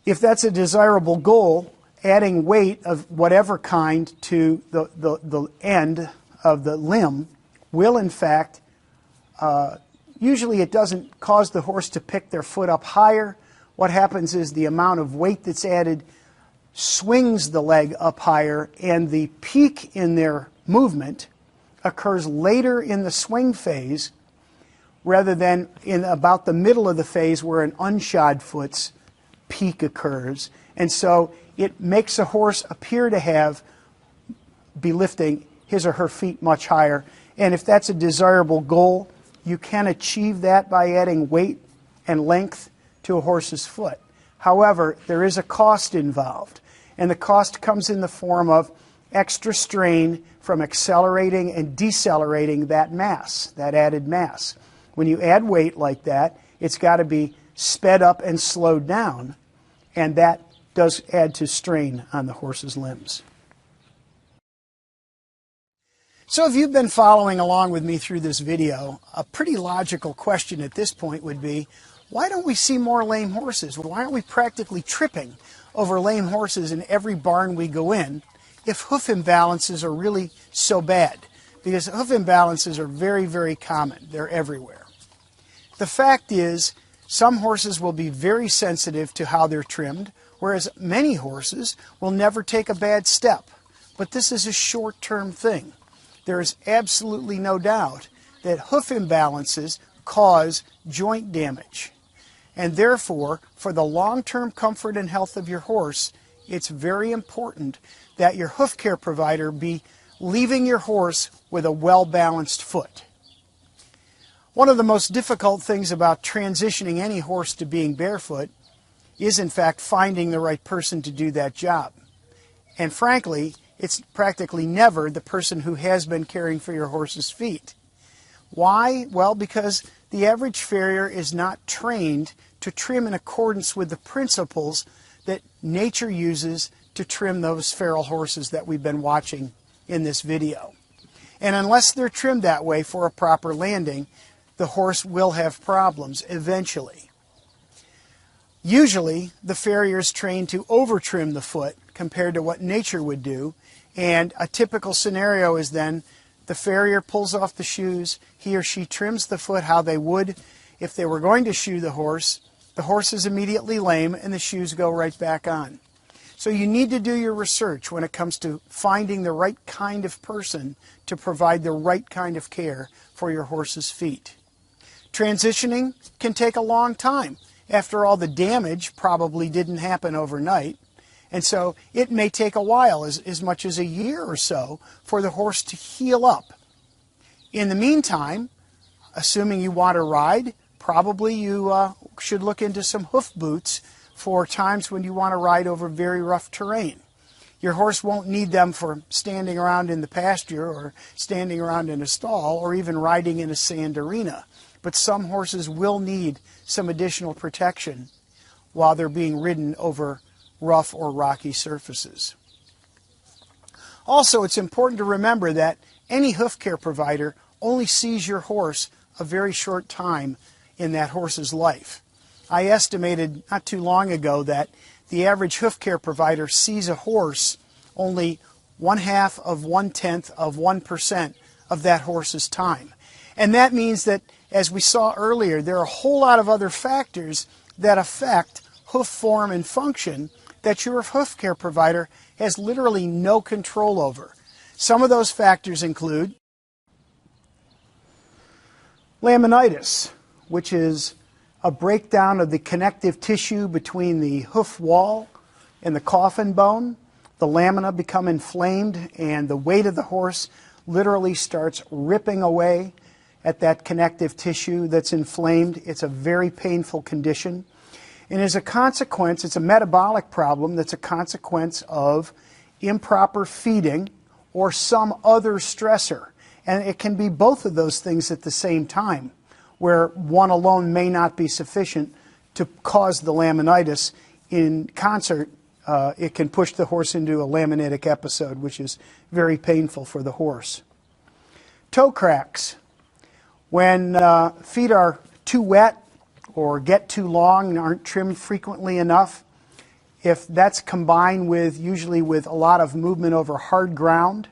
If that's a desirable goal, adding weight of whatever kind to the end of the limb will in fact, usually it doesn't cause the horse to pick their foot up higher. What happens is the amount of weight that's added swings the leg up higher, and the peak in their movement occurs later in the swing phase rather than in about the middle of the phase where an unshod foot's peak occurs. And so it makes a horse appear to be lifting his or her feet much higher. And if that's a desirable goal, you can achieve that by adding weight and length to a horse's foot. However, there is a cost involved, and the cost comes in the form of extra strain from accelerating and decelerating that mass, that added mass. When you add weight like that, it's got to be sped up and slowed down, and that does add to strain on the horse's limbs. So if you've been following along with me through this video, a pretty logical question at this point would be, why don't we see more lame horses? Why aren't we practically tripping over lame horses in every barn we go in if hoof imbalances are really so bad? Because hoof imbalances are very, very common. They're everywhere. The fact is, some horses will be very sensitive to how they're trimmed, whereas many horses will never take a bad step. But this is a short-term thing. There is absolutely no doubt that hoof imbalances cause joint damage. And therefore, for the long-term comfort and health of your horse, it's very important that your hoof care provider be leaving your horse with a well-balanced foot. One of the most difficult things about transitioning any horse to being barefoot is, in fact, finding the right person to do that job. And frankly, it's practically never the person who has been caring for your horse's feet. Why? Well, because the average farrier is not trained to trim in accordance with the principles that nature uses to trim those feral horses that we've been watching in this video. And unless they're trimmed that way for a proper landing, the horse will have problems eventually. Usually, the farrier is trained to over-trim the foot compared to what nature would do, and a typical scenario is then the farrier pulls off the shoes, he or she trims the foot how they would if they were going to shoe the horse is immediately lame, and the shoes go right back on. So you need to do your research when it comes to finding the right kind of person to provide the right kind of care for your horse's feet. Transitioning can take a long time. After all, the damage probably didn't happen overnight, and so it may take a while, as much as a year or so, for the horse to heal up. In the meantime, assuming you want to ride, probably you should look into some hoof boots for times when you want to ride over very rough terrain. Your horse won't need them for standing around in the pasture or standing around in a stall or even riding in a sand arena. But some horses will need some additional protection while they're being ridden over rough or rocky surfaces. Also, it's important to remember that any hoof care provider only sees your horse a very short time in that horse's life. I estimated not too long ago that the average hoof care provider sees a horse only 1/2 of 1/10 of 1% of that horse's time. And that means that, as we saw earlier, there are a whole lot of other factors that affect hoof form and function that your hoof care provider has literally no control over. Some of those factors include laminitis, which is a breakdown of the connective tissue between the hoof wall and the coffin bone. The lamina become inflamed, and the weight of the horse literally starts ripping away at that connective tissue that's inflamed. It's a very painful condition. And as a consequence, it's a metabolic problem that's a consequence of improper feeding or some other stressor. And it can be both of those things at the same time, where one alone may not be sufficient to cause the laminitis. In concert, it can push the horse into a laminitic episode, which is very painful for the horse. Toe cracks. When feet are too wet or get too long and aren't trimmed frequently enough, if that's combined with, usually with a lot of movement over hard ground,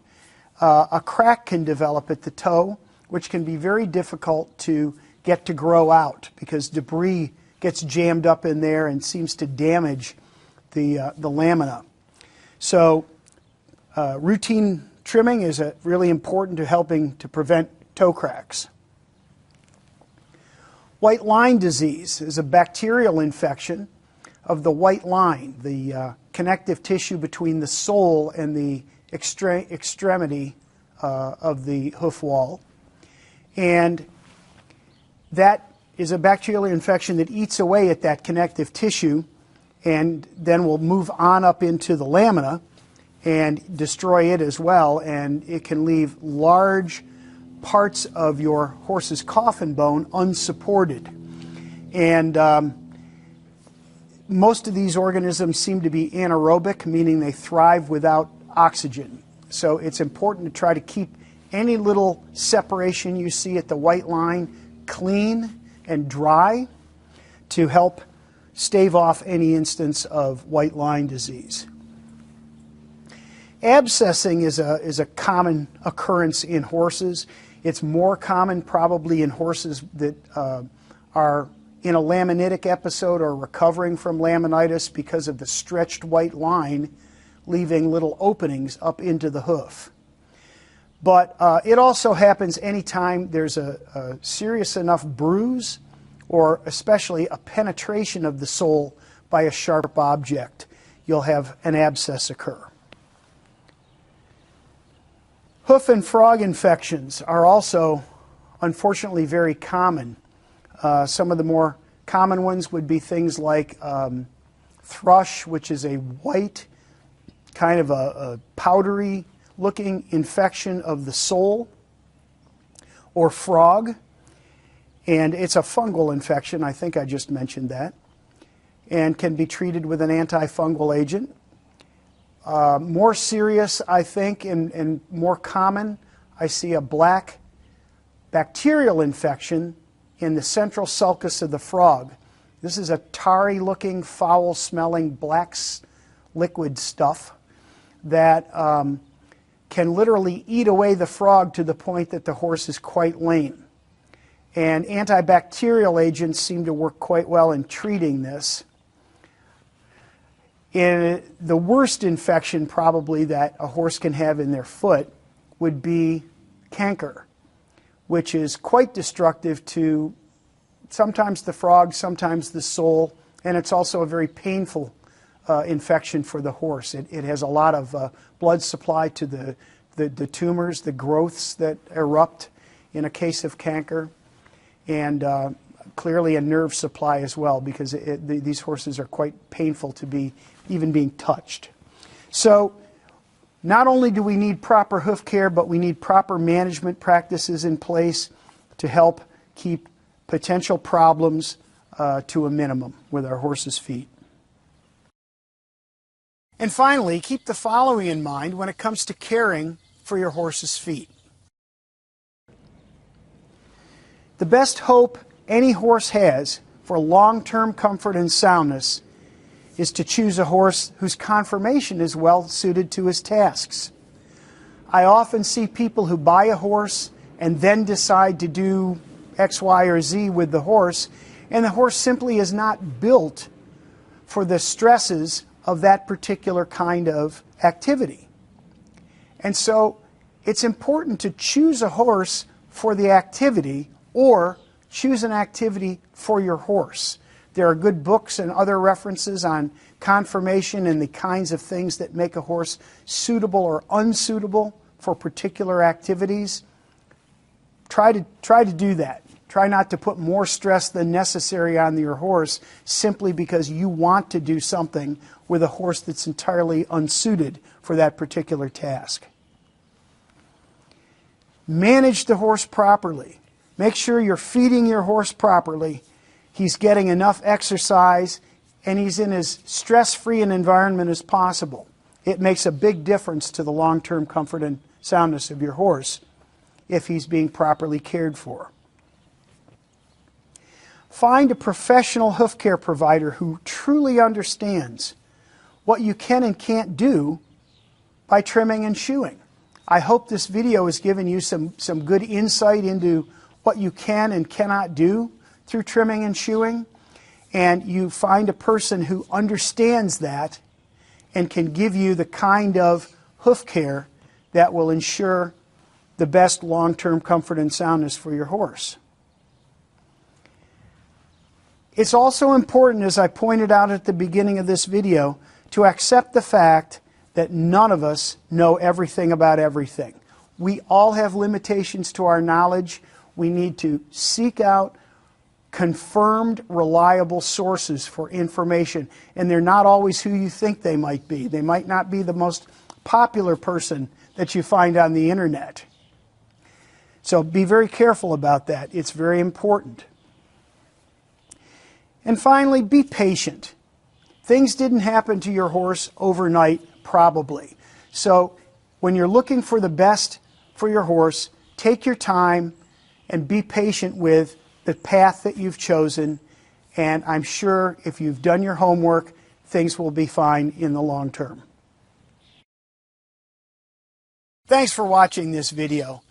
a crack can develop at the toe, which can be very difficult to get to grow out because debris gets jammed up in there and seems to damage the lamina. So routine trimming is really important to helping to prevent toe cracks. White line disease is a bacterial infection of the white line, the connective tissue between the sole and the extremity of the hoof wall. And that is a bacterial infection that eats away at that connective tissue and then will move on up into the lamina and destroy it as well, and it can leave large parts of your horse's coffin bone unsupported. And most of these organisms seem to be anaerobic, meaning they thrive without oxygen. So it's important to try to keep any little separation you see at the white line clean and dry to help stave off any instance of white line disease. Abscessing is a common occurrence in horses. It's more common probably in horses that are in a laminitic episode or recovering from laminitis because of the stretched white line leaving little openings up into the hoof. But it also happens anytime there's a serious enough bruise or especially a penetration of the sole by a sharp object. You'll have an abscess occur. Hoof and frog infections are also, unfortunately, very common. Some of the more common ones would be things like thrush, which is a white, kind of a powdery looking infection of the sole, or frog, and it's a fungal infection. I think I just mentioned that, and can be treated with an antifungal agent. More serious, I think, and more common, I see a black bacterial infection in the central sulcus of the frog. This is a tarry-looking, foul-smelling, black liquid stuff that can literally eat away the frog to the point that the horse is quite lame. And antibacterial agents seem to work quite well in treating this. And the worst infection probably that a horse can have in their foot would be canker, which is quite destructive to sometimes the frog, sometimes the sole, and it's also a very painful infection for the horse. It has a lot of blood supply to the tumors, the growths that erupt in a case of canker, and clearly a nerve supply as well, because these horses are quite painful to be even being touched. So not only do we need proper hoof care, but we need proper management practices in place to help keep potential problems to a minimum with our horses' feet. And finally, keep the following in mind when it comes to caring for your horse's feet. The best hope any horse has for long-term comfort and soundness is to choose a horse whose conformation is well suited to his tasks. I often see people who buy a horse and then decide to do X, Y, or Z with the horse, and the horse simply is not built for the stresses of that particular kind of activity. And so it's important to choose a horse for the activity or choose an activity for your horse. There are good books and other references on conformation and the kinds of things that make a horse suitable or unsuitable for particular activities. Try to do that. Try not to put more stress than necessary on your horse simply because you want to do something with a horse that's entirely unsuited for that particular task. Manage the horse properly. Make sure you're feeding your horse properly. He's getting enough exercise and he's in as stress-free an environment as possible. It makes a big difference to the long-term comfort and soundness of your horse if he's being properly cared for. Find a professional hoof care provider who truly understands what you can and can't do by trimming and shoeing. I hope this video has given you some good insight into what you can and cannot do through trimming and shoeing, and you find a person who understands that and can give you the kind of hoof care that will ensure the best long-term comfort and soundness for your horse. It's also important, as I pointed out at the beginning of this video, to accept the fact that none of us know everything about everything. We all have limitations to our knowledge. We need to seek out confirmed, reliable sources for information, and they're not always who you think they might be. They might not be the most popular person that you find on the internet. So be very careful about that. It's very important. And finally, be patient. Things didn't happen to your horse overnight, probably. So when you're looking for the best for your horse, take your time and be patient with the path that you've chosen. And I'm sure if you've done your homework, things will be fine in the long term. Thanks for watching this video.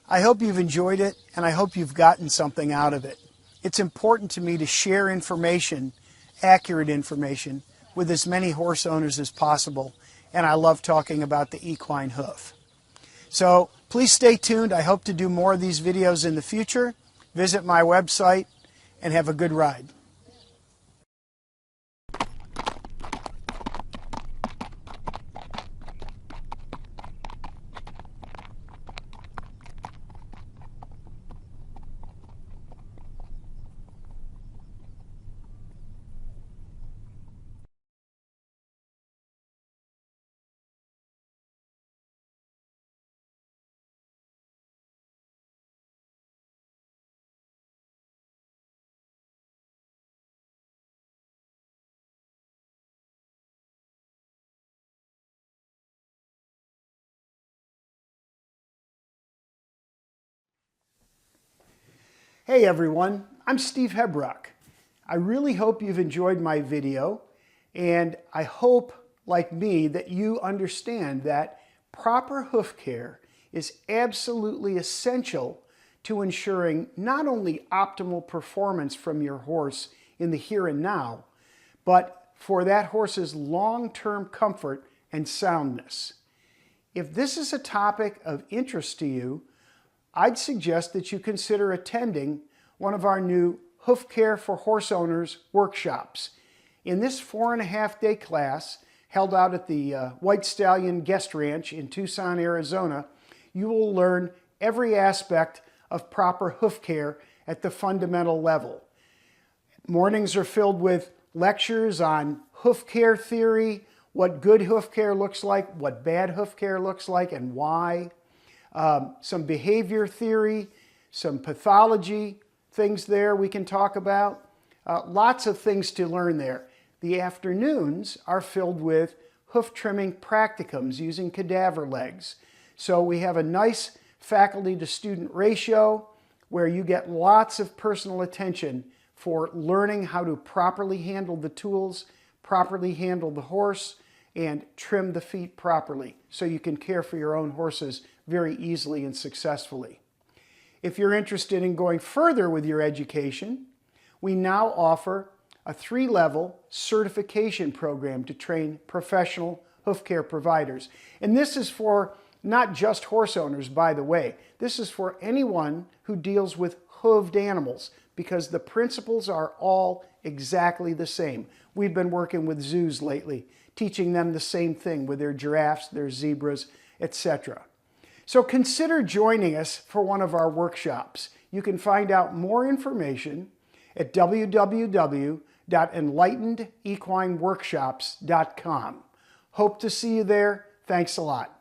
I hope you've enjoyed it, and I hope you've gotten something out of it. It's important to me to share information, accurate information, with as many horse owners as possible, and I love talking about the equine hoof. So please stay tuned. I hope to do more of these videos in the future. Visit my website and have a good ride. Hey everyone, I'm Steve Hebrock. I really hope you've enjoyed my video, and I hope, like me, that you understand that proper hoof care is absolutely essential to ensuring not only optimal performance from your horse in the here and now, but for that horse's long-term comfort and soundness. If this is a topic of interest to you, I'd suggest that you consider attending one of our new Hoof Care for Horse Owners workshops. In this 4.5-day class, held out at the White Stallion Guest Ranch in Tucson, Arizona, you will learn every aspect of proper hoof care at the fundamental level. Mornings are filled with lectures on hoof care theory, what good hoof care looks like, what bad hoof care looks like, and why. Some behavior theory, some pathology things there we can talk about. Lots of things to learn there. The afternoons are filled with hoof trimming practicums using cadaver legs. So we have a nice faculty to student ratio where you get lots of personal attention for learning how to properly handle the tools, properly handle the horse, and trim the feet properly so you can care for your own horses very easily and successfully. If you're interested in going further with your education, we now offer a 3-level certification program to train professional hoof care providers. And this is for Not just horse owners, by the way. This is for anyone who deals with hooved animals because the principles are all exactly the same. We've been working with zoos lately, teaching them the same thing with their giraffes, their zebras, etc. So consider joining us for one of our workshops. You can find out more information at www.enlightenedequineworkshops.com. Hope to see you there. Thanks a lot.